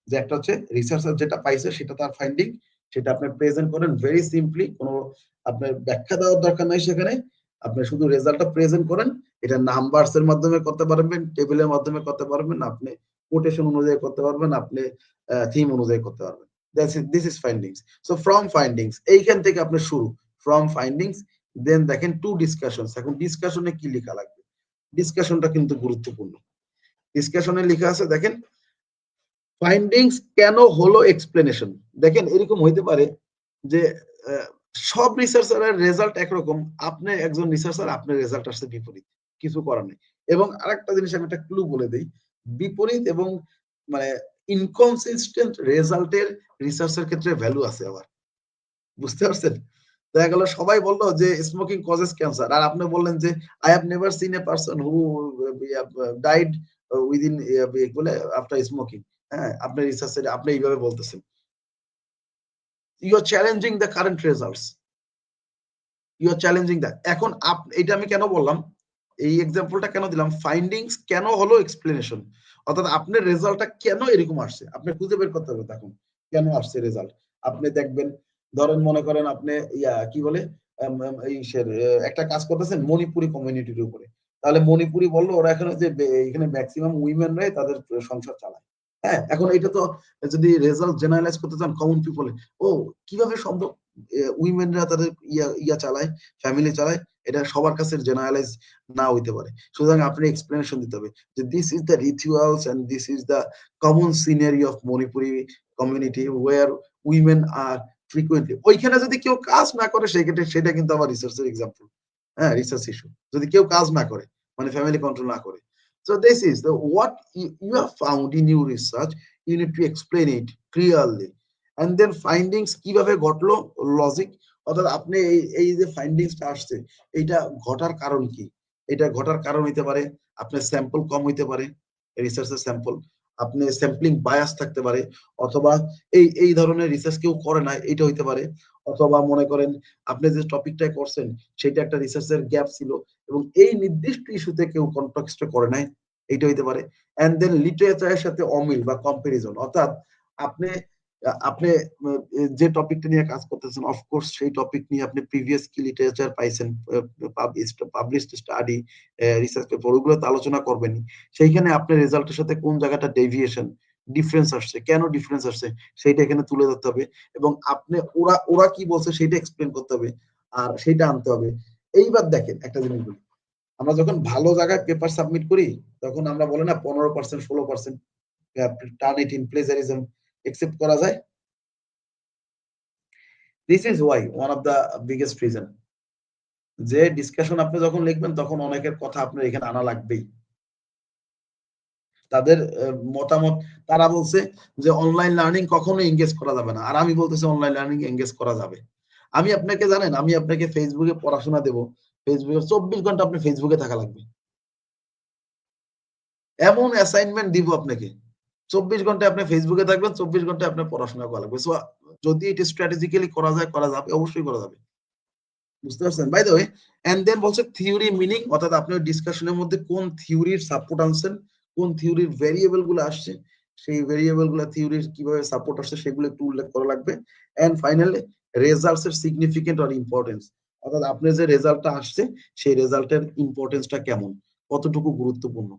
যে একটা হচ্ছে রিসার্চার যেটা পাইছে সেটা তার ফাইন্ডিং, সেটা আপনি প্রেজেন্ট করেন ভেরি সিম্পলি, কোনো আপনার ব্যাখ্যা দেওয়ার দরকার নাই সেখানে, আপনি শুধু রেজাল্টটা প্রেজেন্ট করেন। এটা নাম্বারস এর মাধ্যমে করতে পারবেন, টেবিলের মাধ্যমে করতে পারবেন, আপনি কোটেশন অনুযায়ী করতে পারবেন, আপনি থিম অনুযায়ী করতে পারবেন। This is findings. So from findings, এইখান থেকে আপনি শুরু, ফ্রম ফাইন্ডিংস, দেন দেখেন টু ডিসকাশনস। এখন ডিসকাশনে কি লেখা লাগবে? ডিসকাশনটা কিন্তু গুরুত্বপূর্ণ। ডিসকাশনে লেখা আছে দেখেন, ফাইন্ডিংস কেন হলো এক্সপ্লেনেশন। দেখেন এরকম হইতে পারে যে সব রিসার্চারের রেজাল্ট একরকম, আপনি একজন রিসার্চার, আপনার রেজাল্ট আসছে বিপরীত, কিছু করার নেই। এবং আরেকটা জিনিস আমি একটা ক্লু বলে দেই, বিপরীত এবং মানে ইনকনসিস্টেন্ট রেজাল্টের রিসার্চের ক্ষেত্রে ভ্যালু আছে আবার, বুঝতে পারছেন? দেখা গেল সবাই বললো যে স্মোকিং কজেস ক্যান্সার, আর আপনি বললেন যে I have never seen a person who died within বলে আফটার স্মোকিং। হ্যাঁ, আপনার রিসার্চে আপনি এইভাবে বলতেছেন, you are challenging the current results, you are challenging that. এখন এটা আমি কেন বললাম, এই এক্সাম্পলটা কেন দিলাম, ফাইন্ডিংস কেন হলো এক্সপ্লেনেশন, অর্থাৎ আপনার রেজাল্টটা কেন এরকম আসছে আপনি খুঁজে বের করতে হবে তখন কেন আসছে রেজাল্ট। আপনি দেখবেন, ধরেন মনে করেন আপনি কি বলে একটা কাজ করতেছেন মণিপুরি কমিউনিটির উপরে, তাহলে মণিপুরি বললো ওরা এখানে যে এখানে ম্যাক্সিমাম উইমেনরাই তাদের সংসার চালায়। হ্যাঁ, এখন এটা তো যদি রেজাল্ট জেনারেলাইজ করতে চান কমন পিপলে, ও কিভাবে সম্ভব উইমেনরা তাদের ইয়া চালায়, ফ্যামিলি চালায়, এটা সবার কাছে জেনারেলাইজ না হইতে পারে। সুতরাং আপনি এক্সপ্লেনেশন দিতে হবে যে this is the rituals and this is the common scenery of Manipuri community where women are frequently. ওইখানে যদি কেউ কাজ না করে সেক্ষেত্রে সেটা কিন্তু আমার রিসার্চের এক্সাম্পল। হ্যাঁ, রিসার্চ ইস্যু যদি কেউ কাজ না করে, মানে ফ্যামিলি কন্ট্রোল না করে। So this is the what you have found in your research, you need to explain it clearly. And then findings কিভাবে ঘটলো, লজিক, অর্থাৎ আপনি এই যে ফাইন্ডিংসটা আসছে এইটা ঘটার কারণ কি, এটা ঘটার কারণ হইতে পারে আপনার স্যাম্পল কম হইতে পারে, রিসার্চের স্যাম্পল, আপনি স্যাম্পলিং বায়াস থাকতে পারে, অথবা এই ধরনের রিসার্চ কেউ করে না এটা হইতে পারে, অথবা মনে করেন আপনি যে টপিকটা করছেন সেটা একটা রিসার্চের গ্যাপ ছিল এবং এই নির্দিষ্ট ইস্যুতে কেউ কনটেক্সট করে নাই, এইটা হইতে পারে। এন্ড দেন লিটারেচারের সাথে অমিল বা কম্পারিজন, অর্থাৎ আপনি আপনি যে টপিকটা নিয়ে কাজ করতেছেন অফকোর্স সেই টপিক নিয়ে আপনি প্রিভিয়াস কি লিটারেচার পাইছেন, পাবলিশড স্টাডি, রিসার্চ পেপার, ওগুলোতে আলোচনা করবেন। সেইখানে আপনার রেজাল্টের সাথে কোন জায়গাটা ডেভিয়েশন ডিফারেন্স আসছে, কেন ডিফারেন্স আসছে সেইটা এখানে তুলে ধরতে হবে এবং আপনি ওরা কি বলছে সেটা এক্সপ্লেন করতে হবে আর সেটা আনতে হবে। এইবার দেখেন একটা জিনিস বলি, আমরা যখন ভালো জায়গায় পেপার সাবমিট করি তখন আমরা বলি না 15% 16% turn it in plagiarism accept করা যায়। This is Y one of the biggest reason, যে ডিসকাশন আপনি যখন লিখবেন তখন অনেকের কথা আপনার এখানে আনা লাগবেই, তাদের মতামত। তারা বলছে যে অনলাইন লার্নিং কখনো এঙ্গেজ করা যাবে না, আর আমি বলতেছি অনলাইন লার্নিং এঙ্গেজ করা যাবে। আমি আপনাকে জানেন, আমি আপনাকে ফেসবুকে পড়াশোনা দেব, ফেসবুকে 24 ঘন্টা আপনি ফেসবুকে থাকা লাগবে, এমন অ্যাসাইনমেন্ট দিব আপনাকে 24 ঘন্টা আপনি ফেসবুকে থাকবেন, 24 ঘন্টা আপনার পড়াশোনা করা লাগবে। সো যদি এটা স্ট্র্যাটেজিক্যালি করা যায়, করা যাবে, অবশ্যই করা যাবে। বুঝতে পারছেন? By the way, and then বলছে থিওরি মিনিং, অর্থাৎ আপনি ডিসকাশনের মধ্যে কোন থিওরির সাপোর্ট আনছেন, কোন থিওরির ভেরিয়েবল গুলো আসছে, সেই ভেরিয়েবল গুলো থিওরির কিভাবে সাপোর্ট আসছে সেগুলো একটু উল্লেখ করা লাগবে। এন্ড ফাইনালি রেজাল্টস এর সিগনিফিকেন্ট অর ইম্পর্টেন্স, অর্থাৎ আপনার যে রেজাল্টটা আসছে সেই রেজাল্টের ইম্পর্টেন্সটা কেমন, কতটুকু গুরুত্বপূর্ণ।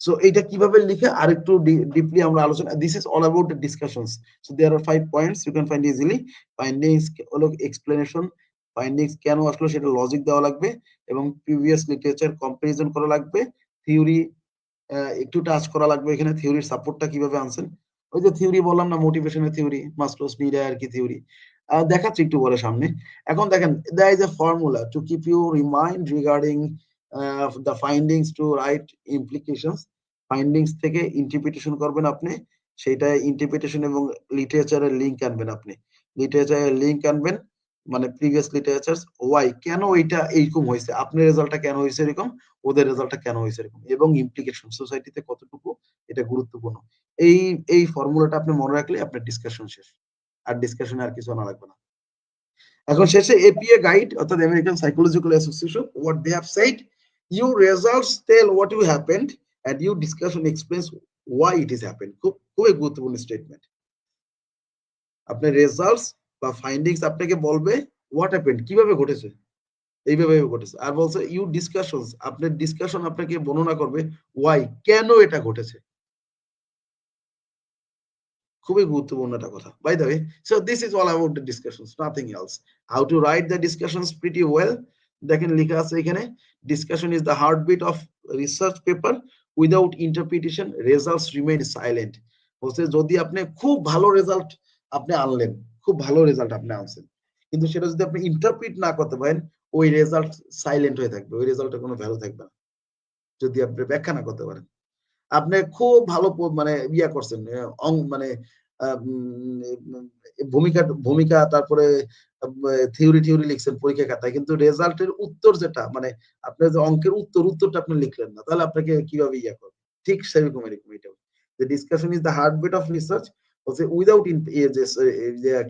সো এইটা কিভাবে লিখে আরেকটু ডিপলি আমরা আলোচনা, this is all about the discussions. So there are 5 points you can find easily. Findings হলো এক্সপ্লেনেশন, ফাইন্ডিংস কেন আসলো সেটা লজিক দেওয়া লাগবে, এবং প্রিভিয়াস লিটারেচার কম্পারিজন করা লাগবে, থিওরি একটু টাচ করা লাগবে, এখানে থিওরির সাপোর্টটা কিভাবে আনছেন। ওই যে থিওরি বললাম না, মোটিভেশনের theory, Maslow's need hierarchy theory, দেখাচ্ছি একটু পরে সামনে। এখন দেখেন, there is a formula to keep you remind regarding the findings to write implications. Findings থেকে ইন্টারপ্রিটেশন করবেন আপনি, সেটা ইন্টারপ্রিটেশন এবং লিটারেচারের লিঙ্ক আনবেন আপনি, লিটারেচারের লিঙ্ক আনবেন, মানে প্রিভিয়াস লিটারেচার, ওয়াই কেন এটা এইরকম হয়েছে, আপনার রেজাল্টটা কেন হয়েছে এরকম, ওদের রেজাল্টটা কেন হয়েছে এরকম, এবং ইমপ্লিকেশন সোসাইটিতে কতটুকু এটা গুরুত্বপূর্ণ। এই এই ফর্মুলাটা আপনি মনে রাখলে আপনার ডিসকাশন শেষ, আর ডিসকাশনে আর কিছু আনা লাগবে না। এখন শেষে এপিএ গাইড, অর্থাৎ American Psychological Association, what they have said, you results tell what you happened and you discussion explains why it is happened. খুবই গুরুত্বপূর্ণ স্টেটমেন্ট। আপনার রেজাল্টস বা ফাইন্ডিংস আপনাকে বলবে হোয়াট হ্যাপেন্ড, কিভাবে ঘটেছে, এইভাবে ঘটেছে। আর বলছে ইউ ডিসকাশনস, আপনার ডিসকাশন আপনাকে বর্ণনা করবে ওয়াই, কেন এটা ঘটেছে। খুবই গুরুত্বপূর্ণ একটা কথা, by the way. So this is all about the discussions, nothing else. How to write the discussions pretty well, দেখেন লেখা আছে এখানে, discussion is the heartbeat of research paper, without interpretation results remain silent. বলছে যদি আপনি খুব ভালো result আপনি আনলেন, খুব ভালো রেজাল্ট আপনি আনছেন, কিন্তু সেটা যদি আপনি ইন্টারপ্রিট না করতে পারেন, ওই রেজাল্ট সাইলেন্ট হয়ে থাকবে, ওই রেজাল্টের কোনো ভ্যালু থাকবে না যদি আপনি ব্যাখ্যা না করতে পারেন। আপনি খুব ভালো মানে ইয়া করছেন, মানে ভূমিকা ভূমিকা তারপরে থিওরি লিখছেন পরীক্ষা খাতায়, কিন্তু রেজাল্টের উত্তর যেটা, মানে আপনার যে অঙ্কের উত্তরটা আপনি লিখলেন না, তাহলে আপনাকে কিভাবে ইয়া করবে। ঠিক সেরকম এরকম এটাও, যে discussion is the heartbeat of research, বলছে উইদাউট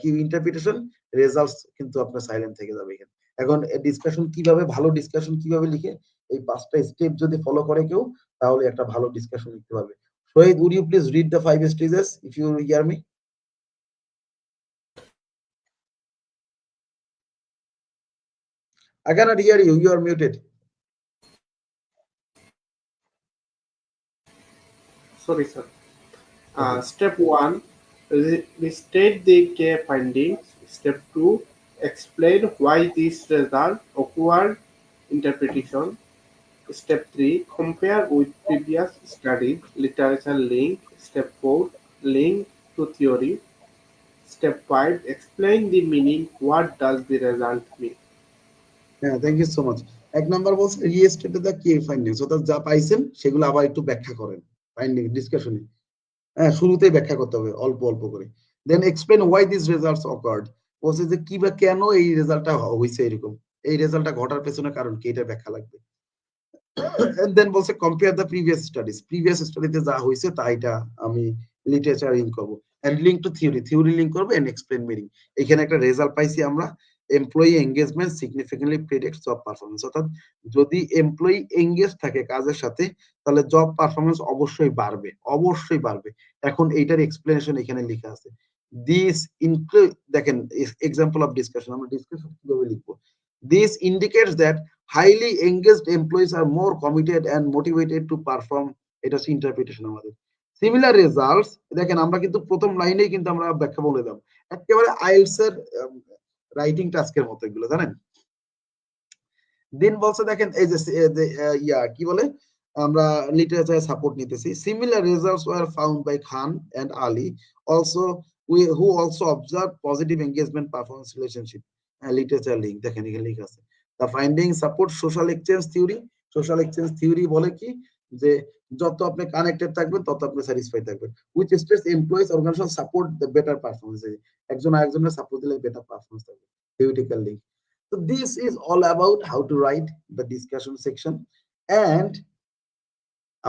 কি ইন্টারপ্রিটেশন রেজাল্টস কিন্তু আপনার সাইলেন্ট থেকে যাবে এখানে। এখন ডিসকাশন কিভাবে, ভালো ডিসকাশন কিভাবে লিখে, এই 5টা স্টেপ যদি ফলো করে কেউ, তাহলে একটা ভালো ডিসকাশন লিখতে পারবে। Shoaib, would you please read the 5 stages if you hear me? I cannot hear you. You are muted. Sorry, sir. Okay. Step 1, restate the key findings. Step 2, explain why this result occurred. Interpretation. Step 3, compare with previous studies. Literature link. Step 4, link to theory. Step 5, explain the meaning. What does the result mean? Yeah, thank you so much. এক number বলছে restate the কি findings, অর্থাৎ যা পাইছেন সেগুলো আবার একটু ব্যাখ্যা করেন ফাইন্ডিং ডিসকাশনে। হ্যাঁ, শুরুতেই ব্যাখ্যা করতে হবে অল্প অল্প করে। Then explain why this results occurred, বলছে যে কি বা কেন এই রেজাল্টটা হইছে এরকম, এই রেজাল্টটা ঘটার পেছনে কারণ কি, এটা ব্যাখ্যা লাগবে। and then বলছে compare the previous studies, previous studyতে যা হয়েছে তা এটা আমি লিটারেচার লিংক করব, and link to theory link করব, and explain meaning। এখানে একটা রেজাল্ট পাইছি আমরা, employee engagement significantly predicts job performance, অর্থাৎ যদি এমপ্লয়ি এঙ্গেজ থাকে কাজের সাথে, তাহলে জব পারফরম্যান্স অবশ্যই বাড়বে, অবশ্যই বাড়বে। এখন এইটার এক্সপ্লেনেশন এখানে লেখা আছে। দিস ইনক্লুড, দেখেন এক্সাম্পল অফ ডিসকাশন, আমরা ডিসকাশন কিভাবে লিখবো। This indicates that highly engaged employees are more committed and motivated to perform, এটা হচ্ছে ইন্টারপ্রিটেশন আমাদের। সিমিলার রেজাল্টস, দেখেন আমরা কিন্তু প্রথম লাইনেই কিন্তু আমরা ব্যাখ্যা বলে দাম, একেবারে আইএলটিএস এর রাইটিং টাস্কের মতো এগুলো, জানেন। দিন বলছে দেখেন এই যে কি বলে, আমরা লিটারেচার সাপোর্ট নিতেছি। Similar results were found by Khan and Ali also, who also observed positive engagement performance relationship, literature link দেখেন এখানে লেখা আছে। The findings support social exchange theory, social exchange theory বলে কি, যে যত আপনি কানেক্টেড থাকবেন তত আপনি স্যাটিসফাই থাকবেন, which states employees organization support the better performance, একজন আরেকজনের সাপোর্ট দিলে বেটার পারফরম্যান্স থাকবে, theoretical link. So this is all about how to write the discussion section, and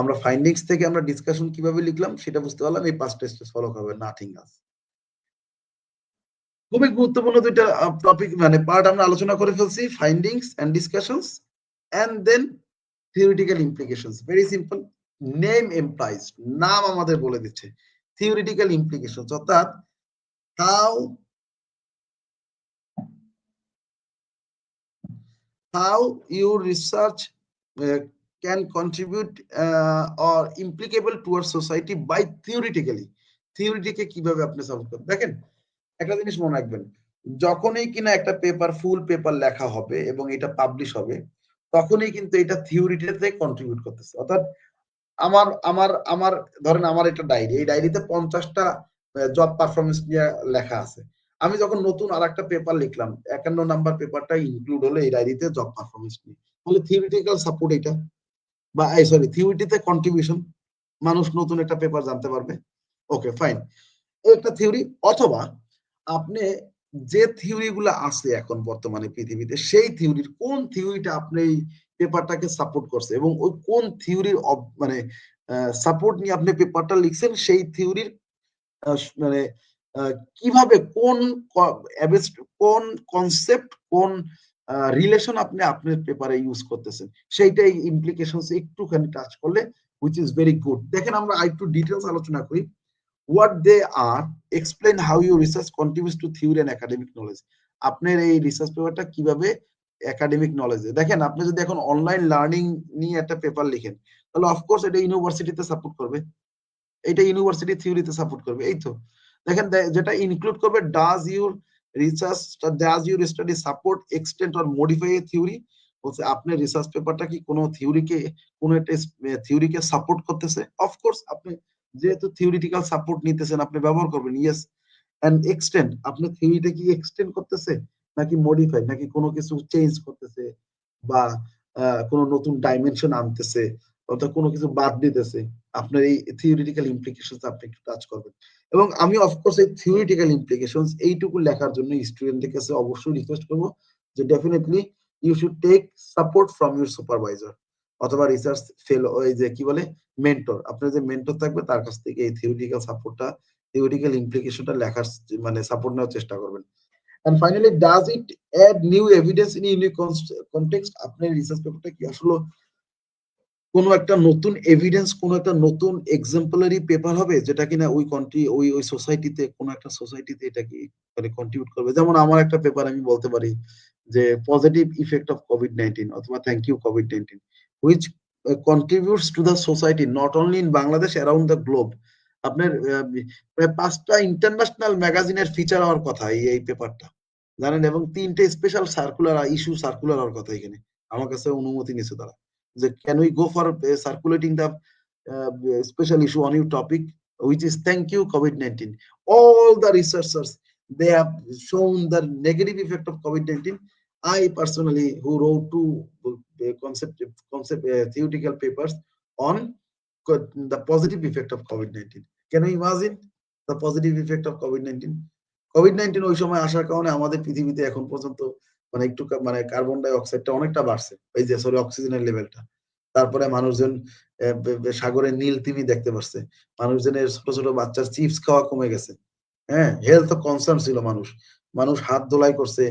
আমরা ফাইন্ডিংস থেকে আমরা ডিসকাশন কিভাবে লিখলাম সেটা বুঝতে পারলাম, এই 5টা স্টেজ ফলো করবে, নাথিং এলস। খুবই গুরুত্বপূর্ণ দুইটা টপিক মানে পার্ট আমরা আলোচনা করে ফেলছি, findings and discussions and then theoretical implications. Very simple, name employees, নাম আমাদের বলে দিচ্ছে। থিওরিটিক্যাল ইমপ্লিকেশনস অর্থাৎ how your research can contribute or implicable towards society by theoretically, থিওরিটিকে কিভাবে আপনি সলভ করবেন। দেখেন একটা জিনিস মনে রাখবেন, যখনই কিনা একটা পেপার ফুল পেপার লেখা হবে এবং এটা পাবলিশ হবে, তখনই কিন্তু এটা থিওরিটিতে কন্ট্রিবিউট করতেছে। অর্থাৎ আমার আমার আমার ধরেন আমার একটা ডায়েরি, এই ডায়েরিতে 50টা জব পারফরমেন্স নিয়ে লেখা আছে। আমি যখন নতুন আর একটা পেপার লিখলাম, 51 নাম্বার পেপারটা ইনক্লুড হলো এই ডায়েরিতে জব পারফরমেন্স নিয়ে, তাহলে থিওরিটিক্যাল সাপোর্ট এটা, বা সরি থিওরিটিতে কন্ট্রিবিউশন, মানুষ নতুন একটা পেপার জানতে পারবে। ওকে ফাইন, একটা থিওরি। অথবা আপনি যে থিওরি গুলো আছে এখন বর্তমানে পৃথিবীতে, সেই থিওরির কোন থিওরিটা আপনি এই পেপারটাকে সাপোর্ট করছে এবং ওই কোন থিওরির মানে সাপোর্ট নিয়ে আপনি পেপারটা লিখছেন, সেই থিওরির মানে কিভাবে কোন কোন কনসেপ্ট কোন রিলেশন আপনি আপনার পেপারে ইউজ করতেছেন, সেইটাই ইমপ্লিকেশনস একটুখানি টাচ করলে হুইচ ইজ ভেরি গুড। দেখেন আমরা একটু ডিটেলস আলোচনা করি। what they are, explain how your research contributes to theory and academic knowledge। আপনার এই রিসার্চ পেপারটা কিভাবে একাডেমিক নলেজে, দেখেন আপনি যদি এখন অনলাইন লার্নিং নিয়ে একটা পেপার লিখেন, তাহলে অফকোর্স এটা ইউনিভার্সিটিতে সাপোর্ট করবে, এটা ইউনিভার্সিটি থিওরিতে সাপোর্ট করবে। এই তো দেখেন যেটা ইনক্লুড করবে, does your study support extend or modify A theory, বলছে আপনার রিসার্চ পেপারটা কি কোনো থিওরিকে কোনো একটা থিওরিকে সাপোর্ট করতেছে। অফকোর্স আপনি যেহেতু থিওরিটিক্যাল সাপোর্ট নিতেছেন আপনি ব্যবহার করবেন, ইয়েস। এন্ড এক্সটেন্ড, আপনার থিওরিটা কি এক্সটেন্ড করতেছে নাকি মডিফাই, নাকি কোনো কিছু চেঞ্জ করতেছে বা কোনো নতুন ডাইমেনশন আনতেছে, অর্থাৎ কোনো কিছু বাদ দিতেছে, আপনার এই থিওরিটিক্যাল ইমপ্লিকেশন আপনি একটু টাচ করবেন। এবং আমি অফকোর্স এই থিওরিটিক্যাল ইমপ্লিকেশন এইটুকু লেখার জন্য স্টুডেন্টদের কাছে অবশ্যই রিকোয়েস্ট করবো যে definitely you should take support from your supervisor অথবা রিসার্চ ফেলো, ওই যে কি বলে মেন্টর, আপনার যে মেন্টর থাকবে তার কাছ থেকে এই থিওরিটিক্যাল সাপোর্টটা, থিওরিটিক্যাল ইমপ্লিকেশনটা লেখার মানে সাপোর্ট নেওয়ার চেষ্টা করবেন। And finally, does it add new evidence in a unique context? আপনার রিসার্চ পেপারটা কি আসলে কোনো একটা নতুন এভিডেন্স, কোনো একটা নতুন এক্সাম্পলারি পেপার হবে যেটা কিনা ওই কান্ট্রি ওই সোসাইটিতে, কোনো একটা সোসাইটিতে এটা কি মানে কন্ট্রিবিউট করবে। যেমন আমার একটা পেপার আমি বলতে পারি যে পজিটিভ ইফেক্ট অফ কোভিড-19 অথবা থ্যাংক ইউ কোভিড-19 which contributes to the society not only in Bangladesh, around the globe। আপনার প্রায় 5টা ইন্টারন্যাশনাল ম্যাগাজিনের ফিচার হওয়ার কথা এই পেপারটা, জানেন, এবং 3টে স্পেশাল সার্কুলার ইস্যু সার্কুলার হওয়ার কথা এখানে। আমার কাছে অনুমতি নিছে তারা যে can we go for circulating the special issue on your topic which is thank you COVID-19। All the researchers, they have shown the negative effect of COVID-19। I personally who wrote two concept theoretical papers on the positive effect of COVID-19। Can you imagine the positive effect of COVID-19? COVID-19 ওই সময় আসার কারণে আমাদের পৃথিবীতে এখন পর্যন্ত মানে একটু মানে কার্বন ডাই অক্সাইডটা অনেকটা বাড়ছে, এই যে সরি অক্সিজেনের লেভেলটা। তারপরে মানুষজন সাগরে নীল তিমি দেখতে পারছে, মানুষজনের ছোট ছোট বাচ্চার চিপস খাওয়া কমে গেছে। হ্যাঁ, হেলথ কনসার্ন ছিল, মানুষ হাত ধোলাই করছে,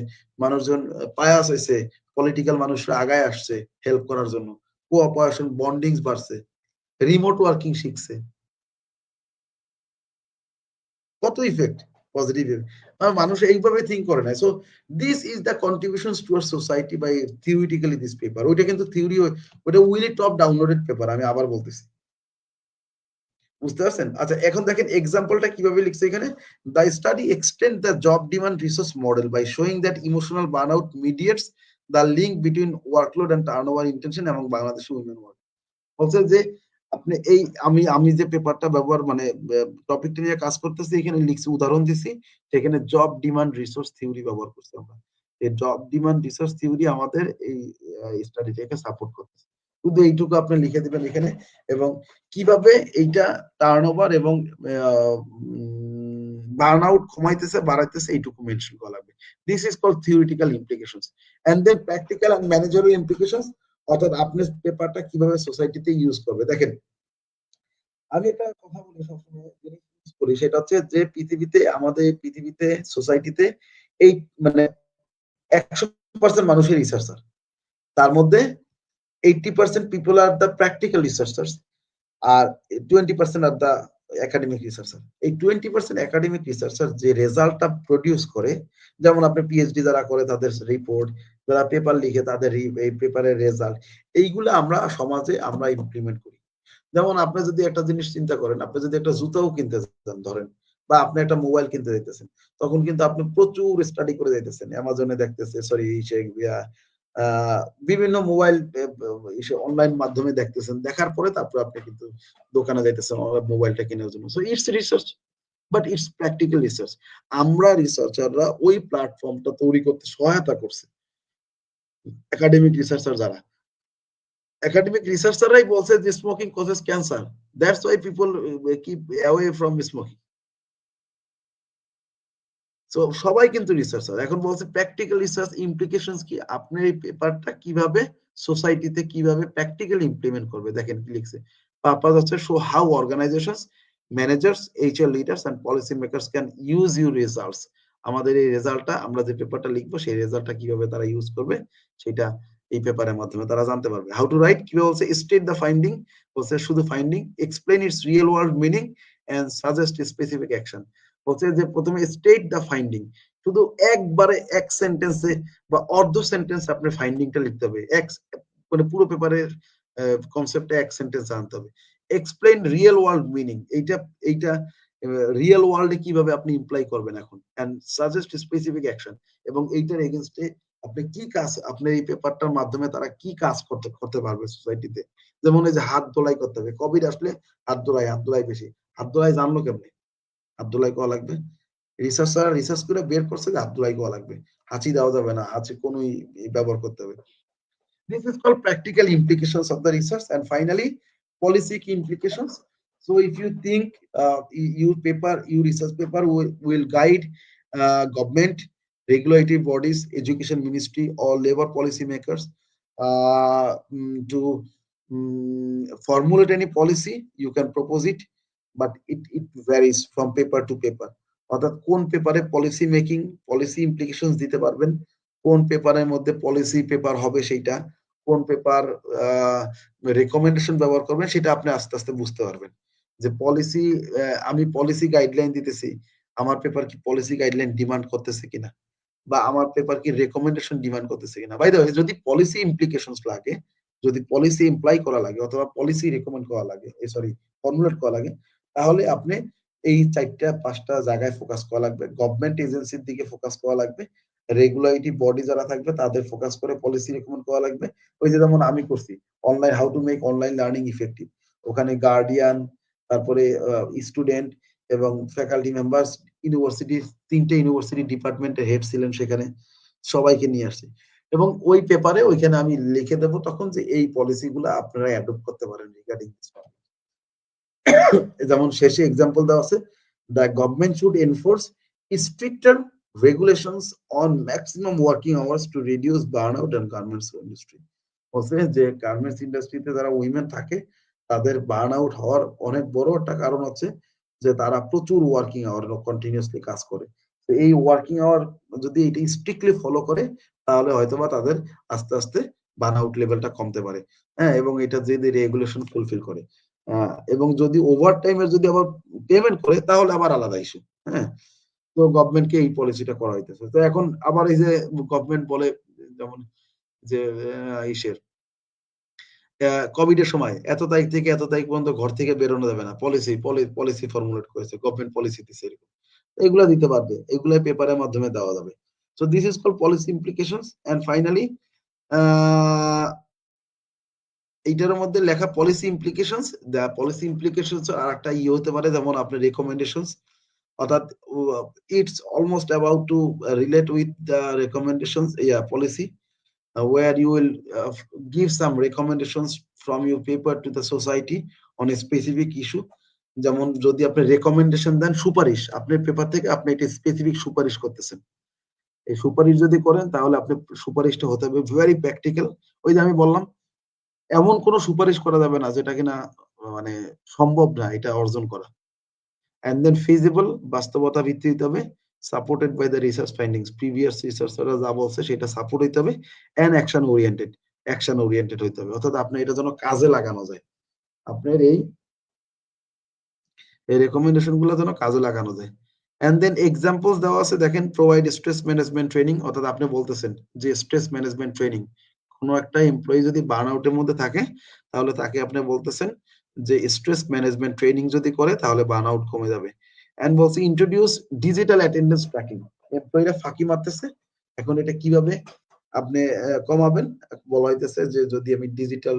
মানুষজন পায়াস হয়েছে, পলিটিক্যাল মানুষরা আগায় আসছে হেল্প করার জন্য, কোঅপারেশন বন্ডিংস বাড়ছে, রিমোট ওয়ার্কিং শিখছে, কত ইফেক্ট পজিটিভ। মানুষ এইভাবে থিঙ্ক করে না। So this is the contributions towards society by theoretically this paper. ওইটা কিন্তু থিওরি, ওটা উইলি টপ ডাউনলোডেড পেপার, আমি আবার বলতেছি, বুঝতে পারছেন? আচ্ছা এখন দেখেন এক্সাম্পলটা কিভাবে লিখছে এখানে, the study extend the job demand resource model by showing that emotional burnout mediates the link between workload and turnover intention এবং বাংলাদেশি উইমেন ওয়ার্ক। বলছে যে আপনি এই আমি যে পেপারটা ব্যবহার মানে টপিকটা নিয়ে কাজ করতেছি, এখানে লিখছি, উদাহরণ দিছি, সেখানে জব ডিমান্ড রিসোর্স থিওরি ব্যবহার করছি আমরা। এই জব ডিমান্ড রিসোর্স থিওরি আমাদের এই স্টাডিটাকে সাপোর্ট করতেছে। শুধু এইটুকু আপনি লিখে দিবেন এখানে, এবং কিভাবে এইটা টার্নওভার এবং বার্নআউট কমাইতেছে বাড়াইতেছে এইটুকু মেনশন করা লাগবে। This is called theoretical implications and then practical and managerial implications, অর্থাৎ আপনি পেপারটা কিভাবে সোসাইটিতে ইউজ করবে। দেখেন আমি একটা কথা বলি সবসময় জিনিস use করি, সেটা হচ্ছে যে পৃথিবীতে সোসাইটিতে এই মানে 100% মানুষের রিসার্চার, তার মধ্যে 80% people are the practical researchers, আর 20% আর দ্য একাডেমিক রিসার্চার। এই 20% একাডেমিক রিসার্চার যে রেজাল্টটা প্রডিউস করে, যেমন আপনি পিএইচডি যারা করে তাদের রিপোর্ট, যারা পেপার লিখে তাদের এই পেপারের রেজাল্ট, এইগুলো আমরা সমাজে আমরা ইমপ্লিমেন্ট করি। যেমন আপনি যদি একটা জিনিস চিন্তা করেন, আপনি যদি একটা জুতাও কিনতে যান ধরেন, বা আপনি একটা মোবাইল কিনতে যাইতেছেন, তখন কিন্তু আপনি প্রচুর স্টাডি করে যাইতেছেন, অ্যামাজনে দেখতেছে, সরি বিভিন্ন মোবাইল অনলাইন মাধ্যমে দেখতেছেন, দেখার পরে তারপর আপনি কিন্তু দোকানে যাইতেছেন মোবাইলটা কেনার জন্য। So it's research, but it's practical research. আমরা রিসার্চাররা ওই প্ল্যাটফর্মটা তৈরি করতে সহায়তা করছে একাডেমিক রিসার্চার যারা। একাডেমিক রিসার্চাররাই বলছে যে smoking causes cancer, that's why people keep away from smoking. So সবাই কিন্তু রিসার্চার। এখন বলছে প্র্যাকটিক্যাল রিসার্চ ইমপ্লিকেশনস কি, আপনার এই পেপারটা কিভাবে সোসাইটিতে কিভাবে প্র্যাকটিক্যালি ইমপ্লিমেন্ট করবে। দেখেন কি লিখছে, পারপাস হচ্ছে show how organisations, managers, HR leaders and policy makers can use your results. আমাদের এই রেজাল্টটা, আমরা যে পেপারটা লিখবো সেই রেজাল্টটা কিভাবে তারা ইউজ করবে সেটা এই পেপারের মাধ্যমে তারা জানতে পারবে। হাউ টু রাইট, কিভাবে বলছে স্টেট দ্য ফাইন্ডিং, বলছে শুধু finding, explain its real world meaning and suggest specific action. বলছে যে প্রথমে স্টেট দ্য ফাইন্ডিং, শুধু একবারে এক সেন্টেন্সে বা অর্ধ সেন্টেন্স আপনি ফাইন্ডিংটা লিখতে হবে, এক মানে পুরো পেপারের কনসেপ্টটা এক সেন্টেন্সে আনতে হবে। এক্সপ্লেইন রিয়েল ওয়ার্ল্ড মিনিং, এইটা এইটা রিয়েল ওয়ার্ল্ডে কিভাবে আপনি ইমপ্লাই করবেন এখন, এন্ড সাজেস্ট স্পেসিফিক অ্যাকশন, এবং এইটার এগেইনস্টে আপনি কি কাজ, আপনার এই পেপারটার মাধ্যমে তারা কি কাজ করতে করতে পারবে সোসাইটিতে। যেমন এই যে হাত ধোলাই করতে হবে, কোভিড আসলে হাত ধোলাই বেশি, হাত ধোলাই জানলো কেমনে, আব্দুল্লাহ কোয়া লাগবে। রিসার্চার রিসার্চ করে বের করছে যে আব্দুল্লাহ কোয়া লাগবে, হাঁচি দেওয়া যাবে না, হাঁচি কোনোই ব্যবহার করতে হবে। This is called practical implications of the research. And finally, policy key implications. So if you think your research paper will guide government, regulatory bodies, education ministry, or labor policy makers to formulate any policy, you can propose it, but it varies from paper to paper. অর্থাৎ কোন পেপারে policy making, policy implications দিতে পারবেন, কোন পেপারের মধ্যে policy paper হবে সেইটা, কোন পেপার রেকমেন্ডেশন ব্যবহার করবেন, সেটা আপনি আস্তে আস্তে বুঝতে পারবেন যে পলিসি, আমি পলিসি গাইডলাইন দিতেছি, আমার পেপার কি পলিসি গাইডলাইন ডিমান্ড করতেছে কিনা, বা আমার পেপার কি রেকমেন্ডেশন ডিমান্ড করতেছে কিনা। বাই দ্য ওয়ে, যদি পলিসি ইমপ্লিকেশনস লাগে, যদি পলিসি ইমপ্লাই করা লাগে অথবা পলিসি রেকমেন্ড করা লাগে, সরি ফর্মুলেট করা লাগে, তাহলে আপনি এই 4টা-5টা জায়গায় ফোকাস করা লাগবে। গভর্নমেন্ট এজেন্সির দিকে ফোকাস করা লাগবে, রেগুলেটরি বডি যারা থাকবে তাদের ফোকাস করে পলিসি রেকমেন্ড করা লাগবে। ওই যে যেমন আমি করছি online, how to make online learning effective, ওখানে গার্ডিয়ান, তারপরে স্টুডেন্ট এবং ফ্যাকাল্টি মেম্বার্স, ইউনিভার্সিটি, 3টে ইউনিভার্সিটি ডিপার্টমেন্টের হেড ছিলেন সেখানে, সবাইকে নিয়ে আসছি। এবং ওই পেপারে ওইখানে আমি লিখে দেবো তখন যে এই পলিসিগুলো আপনারা অ্যাডপ্ট করতে পারেন রিগার্ডিং দিস। যেমন শেষে এক্সাম্পল দেওয়া আছে, the government should enforce stricter regulations on maximum working hours to reduce burn out and garments industry. বলছে যে গার্মেন্টস ইন্ডাস্ট্রিতে যারা উইমেন থাকে তাদের বার্ন আউট হওয়ার অনেক বড় একটা কারণ হচ্ছে যে তারা প্রচুর ওয়ার্কিং আওয়ার কন্টিনিউসলি কাজ করে। তো এই ওয়ার্কিং আওয়ার যদি এটা স্ট্রিক্টলি ফলো করে তাহলে হয়তোবা তাদের আস্তে আস্তে বার্ন আউট লেভেলটা কমতে পারে। হ্যাঁ, এবং এটা যদি রেগুলেশন ফুলফিল করে, এবং যদি ওভার টাইমের যদি আবার পেমেন্ট করে তাহলে আবার আলাদা ইস্যু। হ্যাঁ, তো গভর্নমেন্টকে এই পলিসিটা করা হইতেছে। তো এখন আবার এই যে গভর্নমেন্ট বলে, যেমন যে ইসের কোভিড এর সময় এত তারিখ থেকে এত তারিখ পর্যন্ত ঘর থেকে বেরোনো যাবে না, পলিসি ফর্মুলেট করেছে গভর্নমেন্ট, পলিসি দিছে এরকম, এগুলা দিতে পারবে, এগুলা পেপারের মাধ্যমে দেওয়া যাবে। So this is called policy implications. And finally এইটার মধ্যে লেখা পলিসি ইমপ্লিকেশনস, পলিসি ইমপ্লিকেশনস আর একটা ইয়ে হতে পারে, যেমন আপনার রেকমেন্ডেশনস, অর্থাৎ it's almost about to relate with the recommendations policy, where you will give some recommendations from your paper to the society on a specific issue. যেমন যদি আপনি রেকমেন্ডেশন দেন, সুপারিশ, আপনার পেপার থেকে আপনি এটা স্পেসিফিক সুপারিশ করতেছেন, এই সুপারিশ যদি করেন তাহলে আপনি সুপারিশটা হতে হবে ভেরি প্র্যাকটিক্যাল। ওই যে আমি বললাম, এমন কোনো সুপারিশ করা যাবে না যেটা কিনা মানে সম্ভব না এটা অর্জন করা। অ্যান্ড দেন ফিজিবল, বাস্তবতা ভিত্তিক হইতে হবে, supported by the research findings, previous রিসার্চাররা যা বলছে সেটা সাপোর্ট হইতে হবে, অ্যান্ড অ্যাকশন ওরিয়েন্টেড হইতে হবে। অর্থাৎ আপনার এটা যেন কাজে লাগানো যায়। আপনার এই রেকমেন্ডেশন গুলো যেন কাজে লাগানো যায়। অ্যান্ড দেন এক্সাম্পলস দেওয়া আছে দেখেন, প্রোভাইড স্ট্রেস ম্যানেজমেন্ট ট্রেনিং, অর্থাৎ আপনি বলতেছেন যে স্ট্রেস ম্যানেজমেন্ট ট্রেনিং, কোনো একটা এমপ্লয়ি যদি বার্ন আউটের মধ্যে থাকে তাহলে তাকে আপনি বলতেছেন যে স্ট্রেস ম্যানেজমেন্ট ট্রেনিং যদি করে তাহলে বার্ন আউট কমে যাবে। অ্যান্ড বলছে ইন্ট্রোডিউস ডিজিটাল অ্যাটেন্ডেন্স ট্র্যাকিং, এমপ্লয়িরা ফাঁকি মারতেছে, এখন এটা কিভাবে আপনি কমাবেন, বলা হইতেছে যে যদি আমি ডিজিটাল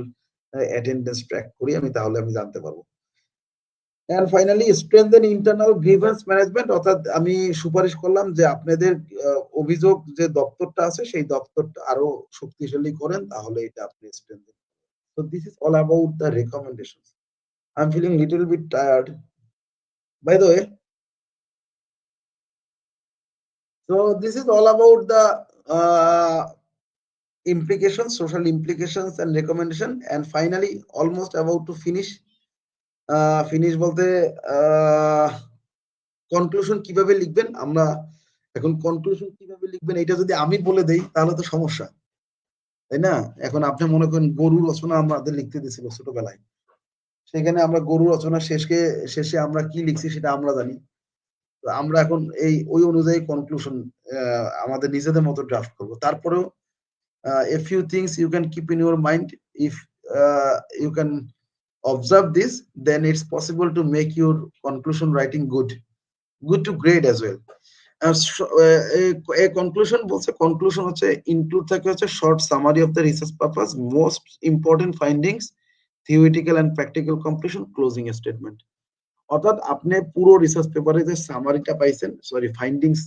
অ্যাটেন্ডেন্স ট্র্যাক করি আমি তাহলে আমি জানতে পারবো। And finally strengthen internal grievance management, অর্থাৎ আমি সুপারিশ করলাম যে আপনাদের অভিযোগ যে দপ্তরটা আছে সেই দপ্তরটা আরো শক্তিশালী করেন, তাহলে এটা আপনি স্ট্রেনথেন। So this is all about the recommendations. I'm feeling little bit tired. By the way, so this is all about the implications, social implications and recommendation. And finally, almost about to finish. Finish বলতে conclusion কিভাবে লিখবেন, আমরা এখন conclusion কিভাবে লিখবেন এটা যদি আমি বলে দেই তাহলে তো সমস্যা, তাই না? এখন আপনি মনে করেন গরু রচনা আমাদের লিখতে দিয়েছিল ছোটবেলায়, সেখানে আমরা গরু রচনা শেষে আমরা কি লিখছি সেটা আমরা জানি। তো আমরা এখন ওই অনুযায়ী কনক্লুশন আমাদের নিজেদের মতো ড্রাফট করব। তারপরেও a few things you can keep in your mind. If you can observe this, then it's possible to make your conclusion writing good to great as well. A conclusion বলছে, conclusion হচ্ছে include থাকে হচ্ছে short summary of the research purpose, most important findings, theoretical and practical conclusion, closing statement. অর্থাৎ আপনি পুরো research পেপারে যে সামারিটা পাইছেন, সরি ফাইন্ডিংস,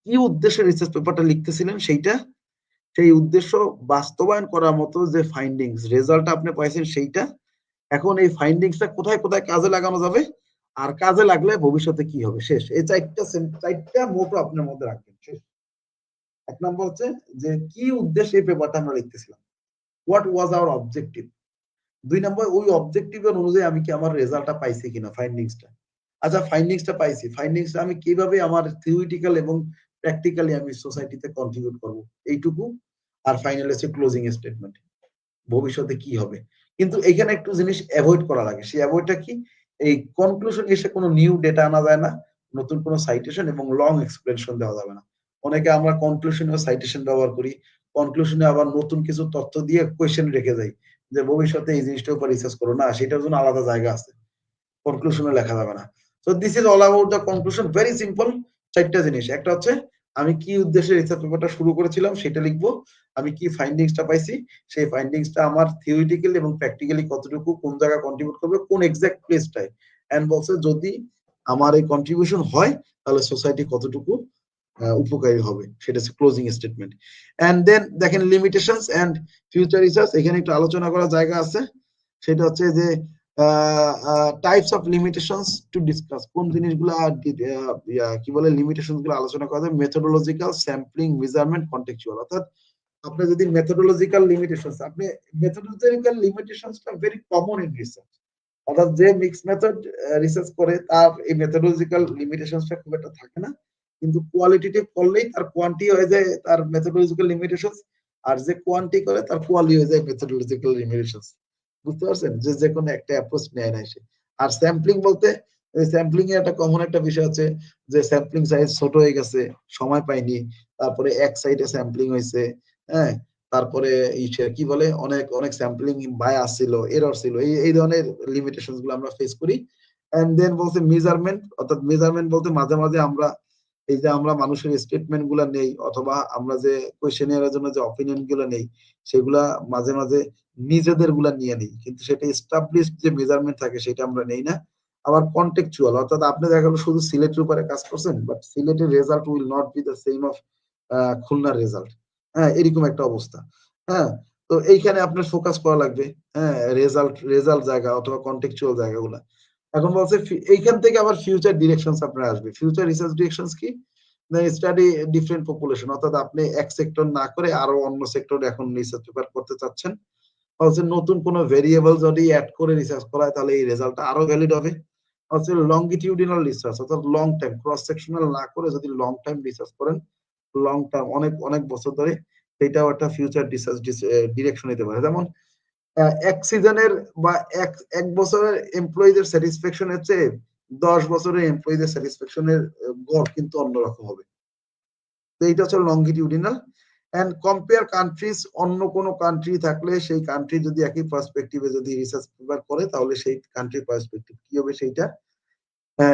কি উদ্দেশ্যে রিসার্চ পেপারটা লিখতেছিলেন সেই উদ্দেশ্য বাস্তবায়ন করার মতো যে ফাইন্ডিংস রেজাল্ট আপনি পাইছেন সেইটা, এখন এই ফাইন্ডিংসটা কোথায় কোথায় কাজে লাগানো যাবে আর কাজে লাগলে ভবিষ্যতে কি হবে, শেষ। এই চারটা মোটো আপনার মধ্যে রাখবেন, শেষ। এক নম্বর হচ্ছে যে কি উদ্দেশ্যে এই পেপারটা আমরা লিখতেছিলাম, হোয়াট ওয়াজ আওয়ার অবজেক্টিভ। দুই নম্বর, ওই অবজেক্টিভের অনুযায়ী আমি কি আমার রেজাল্টটা পাইছি কিনা, ফাইন্ডিংসটা। আচ্ছা ফাইন্ডিংসটা পাইছি, ফাইন্ডিংসটা আমি কিভাবে আমার থিওরিটিক্যাল এবং প্র্যাকটিক্যালি আমি সোসাইটিতে কন্ট্রিবিউট করব, এইটুকু। আর ফাইনাল হচ্ছে ক্লোজিং স্টেটমেন্ট, ভবিষ্যতে কি হবে। কিন্তু এখানে একটু জিনিস অ্যাভয়েড করা লাগে, সেই অ্যাভয়েডটা কি, এই কনক্লুশন এসে কোনো নিউ ডেটা আনা যায় না, নতুন কোনো সাইটেশন এবং লং এক্সপ্লেনেশন দেওয়া যাবে না। অনেকে আমরা কনক্লুশনে সাইটেশন ব্যবহার করি, কনক্লুশনে আবার নতুন কিছু তথ্য দিয়ে কোয়েশ্চেন রেখে যাই যে ভবিষ্যতে এই জিনিসটার উপর রিসার্চ করো, না সেটার জন্য আলাদা জায়গা আছে, কনক্লুশনে লেখা যাবে না। So this is all about the conclusion, very simple. চারটা জিনিস, একটা হচ্ছে আমি কি উদ্দেশ্যে রিসার্চ পেপারটা শুরু করেছিলাম সেটা লিখবো, আমি কি ফাইন্ডিংসটা পাইছি, সেই ফাইন্ডিংসটা আমার থিওরিটিক্যালি এবং প্র্যাকটিক্যালি কতটুকু কোন জায়গায় কন্ট্রিবিউট করবে, কোন এক্সাক্ট প্লেসটায়, এন্ড বলছে যদি আমার এই কন্ট্রিবিউশন হয় তাহলে সোসাইটি কতটুকু উপকারী হবে, সেটা হচ্ছে ক্লোজিং স্টেটমেন্ট। এন্ড দেন দেখেন লিমিটেশনস এন্ড ফিউচার রিসার্চ, এখানে একটু আলোচনা করার জায়গা আছে, সেটা হচ্ছে যে types of limitations to discuss, কোন জিনিসগুলো কি বলে লিমিটেশনস গুলো আলোচনা করা যায়, মেথোডোলজিক্যাল, স্যাম্পলিং, মেজারমেন্ট, কন্টেক্সচুয়াল। অর্থাৎ আপনি যদি মেথোডোলজিক্যাল লিমিটেশনস, আপনি মেথোডোলজিক্যাল লিমিটেশনসটা ভেরি কমন ইন রিসার্চ, অর্থাৎ যে মিক্স মেথড রিসার্চ করে তার এই মেথোডোলজিক্যাল লিমিটেশনসটা খুব একটা থাকে না, কিন্তু কোয়ালিটেটিভ করলেই তার কোয়ান্টি হয়ে যায় তার মেথোডোলজিক্যাল লিমিটেশনস, আর যে কোয়ান্টি করে তার কোয়ালি হয়ে যায় মেথোডোলজিক্যাল লিমিটেশনস। বুঝতে পারছেন যে কোনো একটা অ্যাপ্রোচ নেয় না সে। আর স্যাম্পলিং বলতে, স্যাম্পলিং এর একটা কমন একটা বিষয় আছে যে স্যাম্পলিং সাইজ ছোট হয়ে গেছে, সময় পাইনি, তারপরে এক সাইডে স্যাম্পলিং হয়েছে, হ্যাঁ, তারপরে কি বলে অনেক অনেক স্যাম্পলিং বায়াস ছিল, এরর ছিল, এই ধরনের লিমিটেশনস গুলো আমরা ফেস করি। এন্ড দেন বলছে মেজারমেন্ট, অর্থাৎ মেজারমেন্ট বলতে মাঝে মাঝে আমরা এই যে আমরা মানুষের স্টেটমেন্ট গুলা নেই অথবা আমরা যে কোয়েশ্চেনিয়ারের জন্য যে অপিনিয়ন গুলো নেই সেগুলা মাঝে মাঝে নিজেদের গুলা নিয়ে নেই, কিন্তু সেটা এস্টাবলিশড যে মেজারমেন্ট থাকে সেটা আমরা নেই না। আবার কন্টেক্সচুয়াল, অর্থাৎ আপনি দেখা গেল শুধু সিলেটের উপরে কাজ করছেন, বাট সিলেটের result will not be the same of খুলনার রেজাল্ট, হ্যাঁ, এরকম একটা অবস্থা। হ্যাঁ, তো এইখানে আপনার ফোকাস করা লাগবে, হ্যাঁ, রেজাল্ট জায়গা অথবা কন্টেক্সচুয়াল জায়গাগুলা। এখন বলছে এইখান থেকে আবার ফিউচার ডিরেকশনস আপনার আসবে। ফিউচার রিসার্চ ডিরেকশনস কি, স্টাডি ডিফারেন্ট পপুলেশন, অর্থাৎ আপনি এক সেক্টর না করে আরো অন্য সেক্টরে এখন রিসার্চ পেপার করতে চাচ্ছেন, হচ্ছে নতুন কোনো ভেরিয়েবল যদি অ্যাড করে রিসার্চ করা হয় তাহলে এই রেজাল্টটা আরো ভ্যালিড হবে। হচ্ছে লংগিটিউডিনাল রিসার্চ, অর্থাৎ লং টাইম ক্রস সেকশনাল না করে যদি লং টাইম রিসার্চ করেন, লং টার্ম অনেক অনেক বছর ধরে, সেটাও একটা ফিউচার রিসার্চ ডিরেকশন নিতে পারে। যেমন এক সিজনের বা এক বছরের এমপ্লয়ীদের স্যাটিসফ্যাকশনের চেয়ে 10 বছরের এমপ্লয়ীদের স্যাটিসফ্যাকশনের গড় কিন্তু অন্যরকম হবে। তো এইটা হচ্ছে লংগিটিউডিনাল। এন্ড কম্পেয়ার কান্ট্রিজ, অন্য কোনো কান্ট্রি থাকলে সেই কান্ট্রি যদি একই পার্সপেক্টিভে যদি রিসার্চ পেপার করে তাহলে সেই কান্ট্রির পার্সপেক্টিভ কি হবে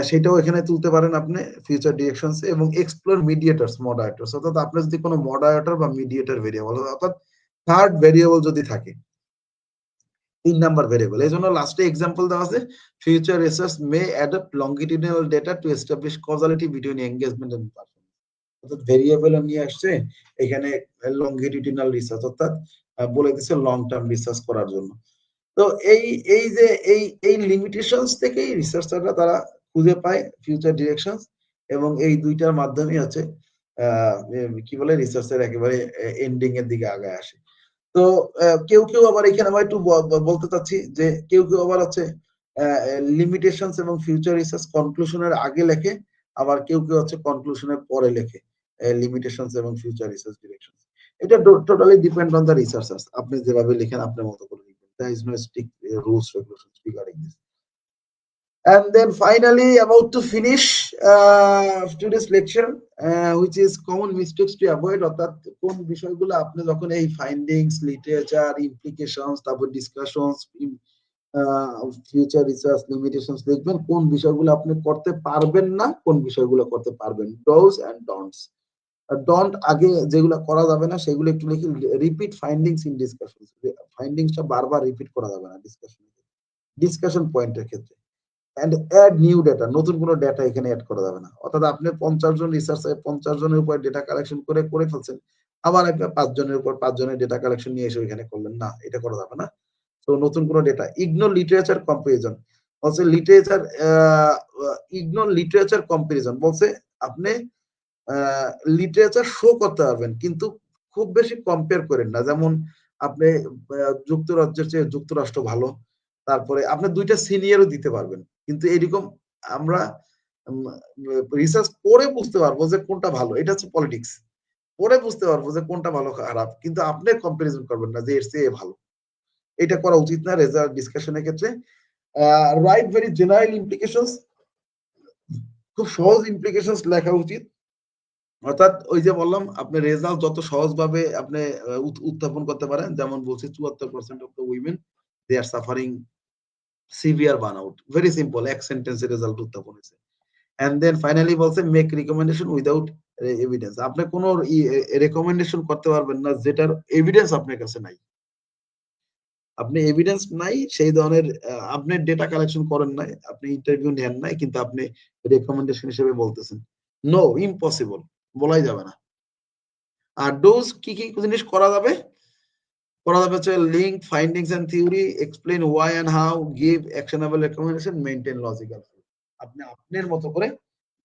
সেটাও এখানে তুলতে পারেন আপনি ফিউচার ডিরেকশনস। এবং এক্সপ্লোর মিডিয়েটরস মডারেটরস, অর্থাৎ আপনার যদি কোনো মডারেটর বা মিডিয়েটর ভেরিয়েবল, অর্থাৎ থার্ড ভেরিয়েবল যদি থাকে, 3 নাম্বার ভেরিয়েবল, এই জন্য লাস্টে এক্সাম্পল দেওয়া আছে, future research may adopt longitudinal data to establish causality between engagement and performance. অর্থাৎ ভেরিয়েবল নিয়ে আসছে এখানে লংগিটিউডিনাল রিসার্চ, অর্থাৎ বলে দিচ্ছে লং টার্ম রিসার্চ করার জন্য। তো এই এই যে এই লিমিটেশনস থেকেই রিসার্চাররা তারা খুঁজে পায় ফিউচার ডিরেকশনস, এবং এই দুইটার মাধ্যমেই হচ্ছে কি বলে রিসার্চের একেবারে এন্ডিং এর দিকে আগায় আসে। তো কেউ কেউ আবার এখানে আমি একটু বলতে চাচ্ছি যে কেউ কেউ আবার হচ্ছে লিমিটেশনস এবং ফিউচার রিসার্চ কনক্লুশনের আগে লেখে, আবার কেউ কেউ হচ্ছে কনক্লুশনের পরে লেখে লিমিটেশনস এবং ফিউচার রিসার্চ ডিরেকশন। এটা totally depend on the researchers, আপনি যেভাবে লিখেন আপনার মতো করে লিখবেন। There is no strict rules regulations regarding this. And then finally, about to finish today's lecture, which is common mistakes to avoid, অর্থাৎ কোন বিষয়গুলো আপনি যখন এই ফাইন্ডিংস, লিটারেচার, ইমপ্লিকেশনস, তারপর ডিসকাশনস, ফিউচার রিসার্চ লিমিটেশনস লিখবেন, কোন বিষয়গুলো আপনি করতে পারবেন না, কোন বিষয়গুলো করতে পারবেন, ডোজ এন্ড ডন্টস। ডন্ট আগে যেগুলো করা যাবে না সেগুলো একটু লিখি। রিপিট ফাইন্ডিংস ইন ডিসকাশন, ফাইন্ডিংসটা বারবার রিপিট করা যাবে না ডিসকাশন পয়েন্টের ক্ষেত্রে। এন্ড অ্যাড নিউ ডেটা, নতুন কোনো ডেটা এখানে অ্যাড করা যাবে না। অর্থাৎ আপনি 50 জন রিসার্চার 50 জনের উপর ডেটা কালেকশন করে ফেলছেন, আবার আপনি 5 জনের উপর 5 জনের ডেটা কালেকশন নিয়ে এসে এখানে করলেন না, এটা করা যাবে না। তো নতুন কোনো ডেটা। ইগনোর লিটারেচার কম্পারিজন, বলছে লিটারেচার ইগনোর লিটারেচার কম্পারিজন, বলছে আপনি লিটারেচার শো করতে পারবেন কিন্তু খুব বেশি কম্পেয়ার করেন না। যেমন আপনি যুক্তরাজ্যের চেয়ে যুক্তরাষ্ট্র ভালো, তারপরে আপনি 2টা সিনিয়রও দিতে পারবেন, কিন্তু এরকম আমরা রিসার্চ করে বুঝতে পারবো যে কোনটা ভালো, এটা হচ্ছে পলিটিক্স। পরে বুঝতে পারবো যে কোনটা ভালো খারাপ, কিন্তু আপনি কম্পারিজন করবেন না যে এর চেয়ে ভালো। এটা করা উচিত না রেজাল্ট ডিসকাশনের ক্ষেত্রে। রাইট ভেরি জেনারেল ইমপ্লিকেশনস, খুব সহজ ইমপ্লিকেশনস লেখা উচিত। অর্থাৎ ওই যে বললাম, আপনি রেজাল্ট যত সহজভাবে আপনি উত্থাপন করতে পারেন, যেমন বলছি 74% of the women they are suffering severe burnout, very simple, এক সেন্টেন্সে রেজাল্ট উত্থাপন হয়েছে। এন্ড দেন ফাইনালি বলছে মেক রিকমেন্ডেশন উইদাউট এভিডেন্স, আপনি কোনো রেকমেন্ডেশন করতে পারবেন না যেটার এভিডেন্স আপনার কাছে নাই। আপনি এভিডেন্স নাই সেই ধরনের, আপনি ডেটা কালেকশন করেন নাই, আপনি ইন্টারভিউ নেন নাই, কিন্তু আপনি রেকমেন্ডেশন হিসেবে বলতেছেন, নো, ইম্পসিবল, বলাই যাবে না। আর ডোজ কি কি জিনিস করা যাবে হচ্ছে link findings and theory, explain why and how, give actionable recommendation, maintain logical. আপনি আপনার মতো করে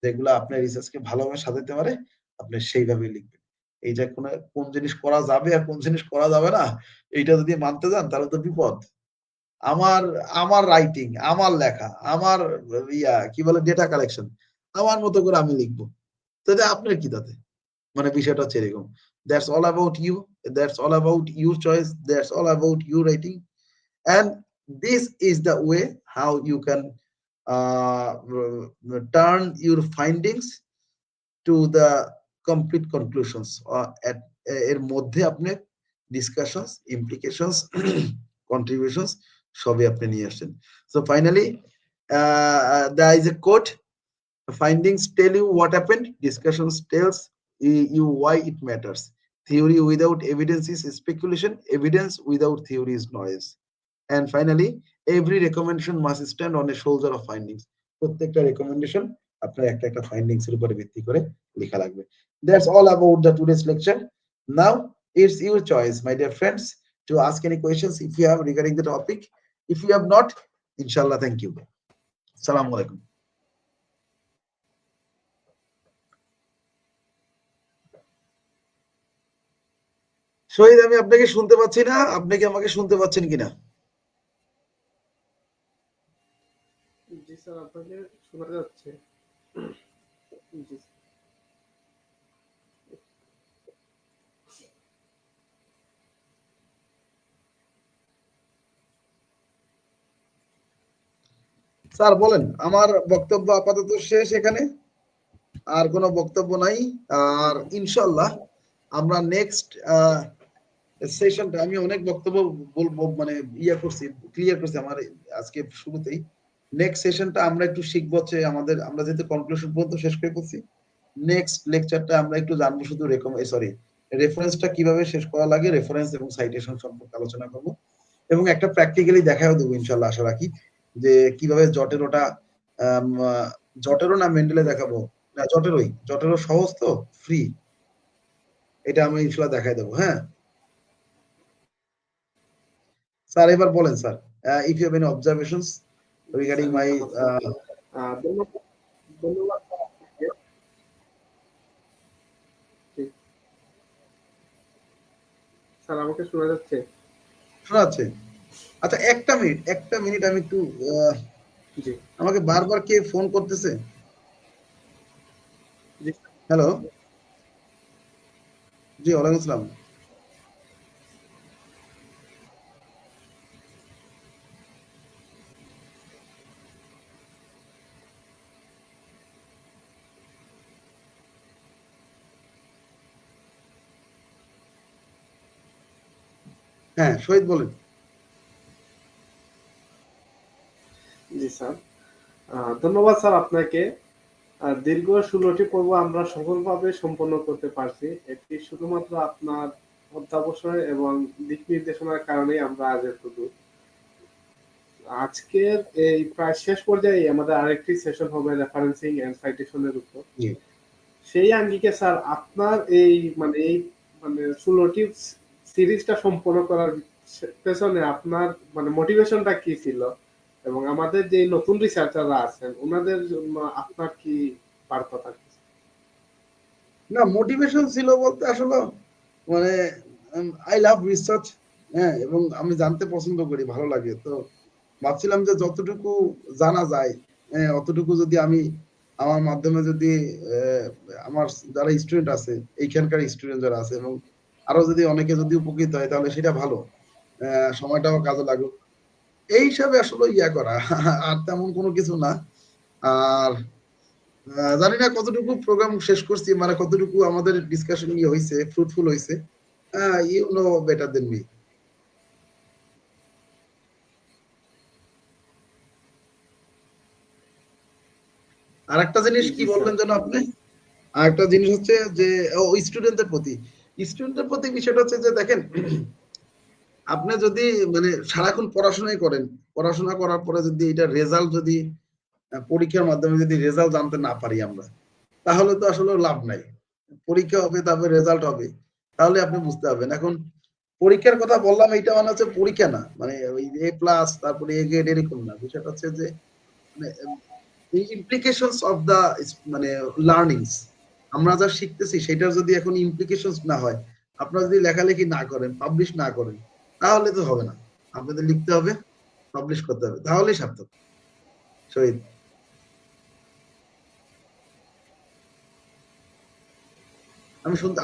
যেগুলো আপনার রিসার্চকে ভালোভাবে সাজাতে পারে আপনি সেইভাবে লিখবেন। এই যে কোন জিনিস করা যাবে আর কোন জিনিস করা যাবে না, এইটা যদি মানতে যান তাহলে তো বিপদ। আমার আমার রাইটিং, আমার লেখা, আমার কি বলে ডেটা কালেকশন, আমার মতো করে আমি লিখবো, তো আপনার কি তাতে? মানে বিষয়টা হচ্ছে এরকম। That's all about you. That's all about your choice. That's all about you writing. And this is the way how you can turn your findings to the complete conclusions. এর মধ্যে আপনি ডিসকাশনস, ইমপ্লিকেশনস, কন্ট্রিবিউশনস সবই আপনি নিয়ে আসছেন। So finally, there is a quote: findings tell you what happened, discussions tells you why it matters. Theory without evidence is speculation, evidence without theory is noise. And finally, every recommendation must stand on a shoulder of findings. প্রত্যেকটা recommendation আপনার একটা একটা findings এর উপরে ভিত্তি করে লেখা লাগবে। That's all about the today's lecture. Now it's your choice, my dear friends, to ask any questions if you have regarding the topic. If you have not, inshallah, thank you. Assalamu alaikum. শহীদ, আমি আপনাকে শুনতে পাচ্ছি না, আপনি কি আমাকে শুনতে পাচ্ছেন কিনা? জি স্যার, আপনাকে শোনা যাচ্ছে। জি স্যার বলেন, আমার বক্তব্য আপাতত শেষ এখানে, আর কোনো বক্তব্য নাই। আর ইনশাল্লাহ আমরা নেক্সট সেশনটা, আমি অনেক বক্তব্য বলবো, মানে করছি, ক্লিয়ার করছি আমার আজকে শুরুতেই। নেক্সট সেশনটা আমরা একটু শিখবো হচ্ছে আমাদের, আমরা যেহেতু কনক্লুশন পর্যন্ত শেষ করে ফেলছি, নেক্সট লেকচারটা আমরা একটু জানবো শুধু রেফারেন্সটা কিভাবে শেষ করা লাগে, রেফারেন্স এবং সাইটেশন সম্পর্কে আলোচনা করবো, এবং একটা প্র্যাকটিক্যালি দেখাও দেবো ইনশাল্লাহ, আশা রাখি যে কিভাবে জটেরোটা জটেরো না মেন্ডেলে দেখাবো, না জটেরো সহজ তো ফ্রি, এটা আমি ইনশাল্লাহ দেখাই দেবো। হ্যাঁ স্যার, এবার বলেন sir, if you have any observations জি রিগার্ডিং স্যার, মাই সমস্যা নেই। ধন্যবাদ, ধন্যবাদ স্যার আপনাকে। জি, স্যার আমাকে শোনা যাচ্ছে? শোনা যাচ্ছে? আচ্ছা, একটা মিনিট আমি একটু আহ, জি আমাকে বারবার কে ফোন করতেছে? জি হ্যালো, জি ওয়ালাইকুম আসসালাম। হ্যাঁ শহীদ বলেন। জি স্যার, ধন্যবাদ স্যার আপনাকে। দীর্ঘ 16টি পর্ব আমরা সফলভাবে সম্পন্ন করতে পারছি। এটি শুধুমাত্র আপনার অধ্যাবসায় এবং দিক নির্দেশনার কারণেই আমরা আজ এতদূর। আজকের এই প্রায় শেষ পর্যায়ে আমাদের আরেকটি সেশন হবে রেফারেন্সিং এন্ড সাইটেশনের উপর। জি সেই আঙ্গিকে স্যার আপনার এই 16টি সিরিজটা সম্পন্ন করার পেছনে আপনার মোটিভেশনটা কি ছিল, এবং আমাদের যে নতুন রিসার্চাররা আছেন ওনাদের জন্য আপনার কি বার্তা থাকে? না, মোটিভেশন ছিল বলতে আসলে মানে আই লাভ রিসার্চ, হ্যাঁ, এবং আমি জানতে পছন্দ করি, ভালো লাগে। তো ভাবছিলাম যে যতটুকু জানা যায়, হ্যাঁ, অতটুকু যদি আমি আমার মাধ্যমে যদি আহ, আমার যারা স্টুডেন্ট আছে, এইখানকার স্টুডেন্ট যারা আছে, এবং আরো যদি অনেকে যদি উপকৃত হয় তাহলে সেটা ভালো, সময়টাও কাজে লাগুক, এই হিসাবে আসলে করা আর তেমন কোনো কিছু না। আর জানি না কতটুকু প্রোগ্রাম শেষ করছি, মানে কতটুকু আমাদের ডিসকাশন হয়েছে, ফ্রুটফুল হয়েছে, you know better than me. আর একটা জিনিস কি জি স্যার। বললেন যেন আপনি, আর একটা জিনিস হচ্ছে যে স্টুডেন্টদের প্রতি বিষয়টা হচ্ছে যে দেখেন, আপনি যদি মানে সারাক্ষণ পড়াশোনাই করেন, পড়াশোনা করার পরে যদি এটা রেজাল্ট যদি পরীক্ষার মাধ্যমে যদি রেজাল্ট জানতে না পারি আমরা, তাহলে তো আসলে লাভ নাই। পরীক্ষা হবে, তারপরে রেজাল্ট হবে, তাহলে আপনি বুঝতে পারবেন। এখন পরীক্ষার কথা বললাম, এইটা মানে হচ্ছে পরীক্ষা না, মানে ওই এ প্লাস তারপরে এ গ্রেড এরকম না, বিষয়টা হচ্ছে যে মানে ইমপ্লিকেশনস অফ দা মানে লার্নিংস, আমরা যা শিখতেছি সেটার যদি এখন ইমপ্লিকেশনস না হয়, আপনারা যদি লেখালেখি না করেন, পাবলিশ না করেন, তাহলে তো হবে না। আপনাদের লিখতে হবে, পাবলিশ করতে হবে, তাহলেই সার্থক। শহীদ,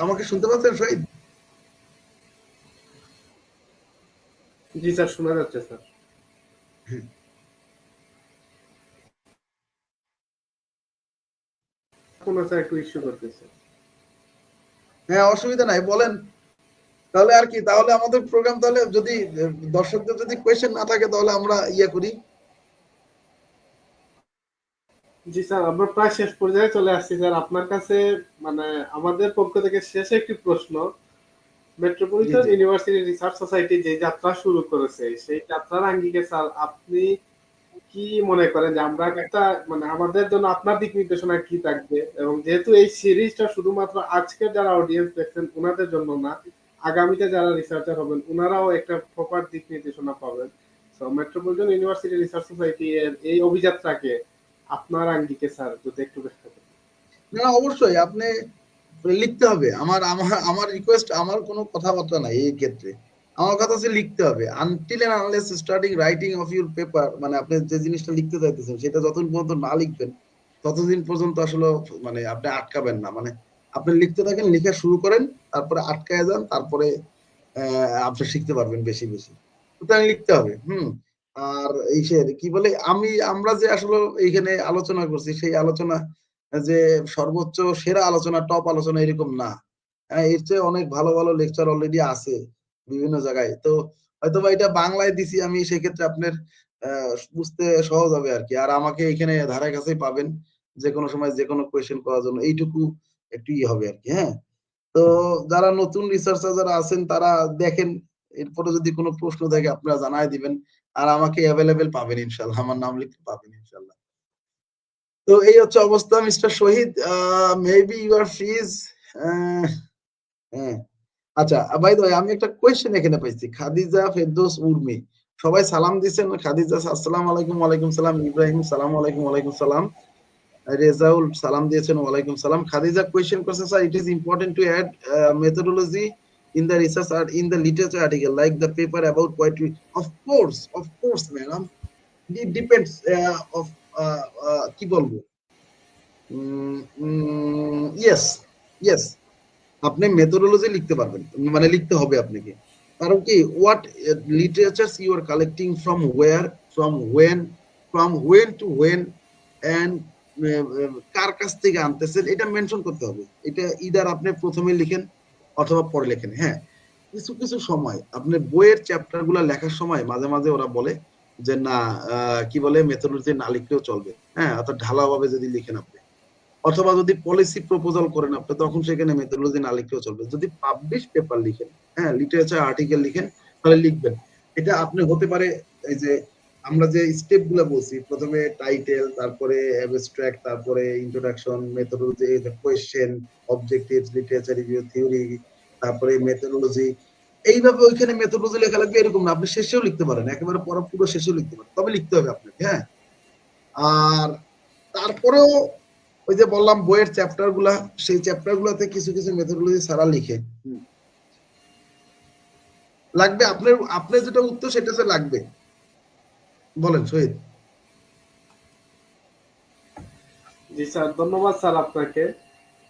আমাকে শুনতে পাচ্ছেন শহীদ? জি স্যার, শোনা যাচ্ছে স্যার। হ্যাঁ কোনো স্যার একটু ইস্যু করতেছে। হ্যাঁ, অসুবিধা নাই, বলেন। তাহলে আর কি, তাহলে আমাদের প্রোগ্রাম, তাহলে যদি দর্শকদের যদি কোয়েশ্চেন না থাকে তাহলে আমরা করি। জি স্যার, আমরা প্রায় শেষ পর্যায়ে চলে আসছি স্যার। আপনার কাছে মানে আমাদের পক্ষ থেকে শেষ একটি প্রশ্ন। জি মেট্রোপলিটন জি ইউনিভার্সিটি রিসার্চ সোসাইটি যে যাত্রা শুরু করেছে সেই যাত্রার আঙ্গিকে স্যার আপনি কি মনে করেন যে আমরা একটা আমাদের জন্য আপনার দিক নির্দেশনা কি থাকবে, এবং যেহেতু এই সিরিজটা শুধুমাত্র আজকের যারা অডিয়েন্স দেখছেন ওনাদের জন্য না, আগামীতে যারা রিসার্চার হবেন ওনারাও একটা প্রপার দিক নির্দেশনা পাবেন। তো মেট্রোপলিটন ইউনিভার্সিটি রিসার্চ সোসাইটি এর এই অভিযাত্রাকে আপনার আঙ্গিকে স্যার যদি একটু ব্যাখ্যা করেন। না, অবশ্যই আপনি লিখতে হবে। আমার আমার আমার রিকোয়েস্ট, আমার কোনো কথাবার্তা নাই এই ক্ষেত্রে। আমার কথা হচ্ছে লিখতে হবে। Until and unless starting writing of your paper, মানে আপনি যে জিনিসটা লিখতে চাইতেছেন সেটা যতদিন পর্যন্ত না লিখবেন ততদিন পর্যন্ত আসলে মানে আপনি আটকাবেন না। মানে আপনি লিখতে থাকেন, লেখা শুরু করেন, তারপরে আটকায় যান, তারপরে আপনি শিখতে পারবেন বেশি বেশি। সুতরাং লিখতে হবে। আর এই সে কি বলে, আমরা যে আসলে এইখানে আলোচনা করছি সেই আলোচনা যে সর্বোচ্চ সেরা আলোচনা, টপ আলোচনা এরকম না। এর চেয়ে অনেক ভালো ভালো লেকচার অলরেডি আছে বিভিন্ন জায়গায়। তো হয়তোবা এটা বাংলায় দিছি আমি, সেক্ষেত্রে আপনার বুঝতে সহজ হবে আরকি। আর আমাকে এখানে ধারে কাছেই পাবেন যেকোনো সময় যেকোনো কোয়েশ্চেন করার জন্য। এইটুকু একটু হবে আরকি, হ্যাঁ? তো যারা নতুন রিসার্চার যারা আছেন তারা দেখেন, এরপরে যদি কোনো প্রশ্ন থাকে আপনারা জানায় দিবেন। আর আমাকে এভেইলেবল পাবেন ইনশাআল্লাহ। আমার নাম লিখলে পাবেন ইনশাআল্লাহ। তো এই হচ্ছে অবস্থা মিস্টার শহীদ। মেবি ইউর ফিজ হ্যাঁ। আচ্ছা, বাই দ্য ওয়ে আমি একটা কোয়েশ্চেন এখানে পাইছি। খাদিজা ফেরদৌস উর্মি। সবাই সালাম দিছেন। খাদিজা আসসালামু আলাইকুম, ওয়ালাইকুম সালাম। ইব্রাহিম সালাম আলাইকুম, ওয়ালাইকুম সালাম। রেজাউল সালাম দিয়েছেন, ওয়ালাইকুম সালাম। খাদিজা কোয়েশ্চেন করছে, sir it is important to add methodology in the research or in the literature article like the paper about poetry. Of course madam, it depends of কি বলবো, ইয়েস ইয়েস, আপনি মেথোডোলজি লিখতে পারবেন, মানে লিখতে হবে আপনাকে। কারণ কি, what literatures you are collecting, from where, from when to when, and কার কাছ থেকে আনতেছেন এটা মেনশন করতে হবে। এটা ইদার আপনি প্রথমে লিখেন অথবা পরে লেখেন। হ্যাঁ, কিছু কিছু সময় আপনার বইয়ের চ্যাপ্টার গুলা লেখার সময় মাঝে মাঝে ওরা বলে যে না, কি বলে, মেথোডোলজি না লিখলেও চলবে। হ্যাঁ, অর্থাৎ ঢালাওভাবে যদি লিখেন আপনি, অথবা যদি পলিসি প্রপোজাল করেন আপনি, তখন সেখানে মেথোডোলজি না লিখলেও চলবে। যদি পাবলিশ পেপার লিখেন, হ্যাঁ, লিটারেচার আর্টিকেল লিখেন, তাহলে লিখবেন। এটা আপনি হতে পারে এই যে আমরা যে স্টেপ গুলা বলছি, প্রথমে টাইটেল, তারপরে অ্যাবস্ট্রাক্ট, তারপরে introduction, methodology, question, objectives, literature review, theory, তারপরে মেথোডোলজি। এইভাবে ওইখানে মেথোডোলজি লেখা লাগবে এরকম না, আপনি শেষেও লিখতে পারেন, একেবারে পড়া পুরো শেষেও লিখতে পারেন, তবে লিখতে হবে আপনাকে। হ্যাঁ, আর তারপরেও ওই যে বললাম বইয়ের চ্যাপ্টার গুলা, সেই চ্যাপ্টার গুলাতে কিছু কিছু মেথোডোলজি সারা লিখে লাগবে। আপনার যেটা উত্তর সেটা যে লাগবে। বলেন শহীদ। জি স্যার, ধন্যবাদ স্যার আপনাকে।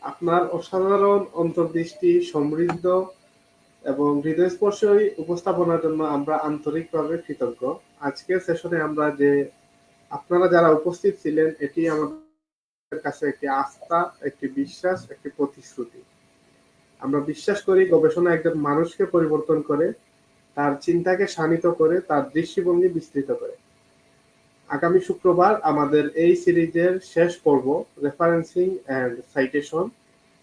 আপনার অসাধারণ অন্তর্দৃষ্টি, সমৃদ্ধ এবং হৃদয়স্পর্শী উপস্থাপনার জন্য আমরা আন্তরিকভাবে কৃতজ্ঞ। আজকের সেশনে আমরা যে আপনারা যারা উপস্থিত ছিলেন, এটি আমাদের কাছে একটি আস্থা, একটি বিশ্বাস, একটি প্রতিশ্রুতি। আমরা বিশ্বাস করি গবেষণা একজন মানুষকে পরিবর্তন করে, তার চিন্তাকে শানিত করে, তার দৃষ্টিভঙ্গি বিস্তৃত করে। আগামী শুক্রবার আমাদের এই সিরিজের শেষ পর্ব, রেফারেন্সিং অ্যান্ড সাইটেশন,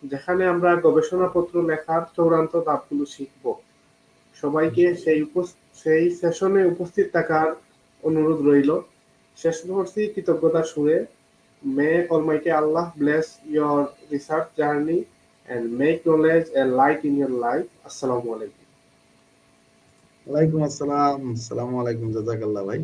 যেখানে আমরা গবেষণাপত্র লেখার চূড়ান্ত ধাপগুলো শিখব। সবাইকে সেই সেশনে উপস্থিত থাকার অনুরোধ রইল। শেষ করছি কৃতজ্ঞতার সুরে। May almighty Allah bless your research journey and make knowledge a light in your life. আসসালামু আলাইকুম। ওয়ালাইকুম আসসালাম। আসসালামু আলাইকুম, জাযাকাল্লাহ ভাই।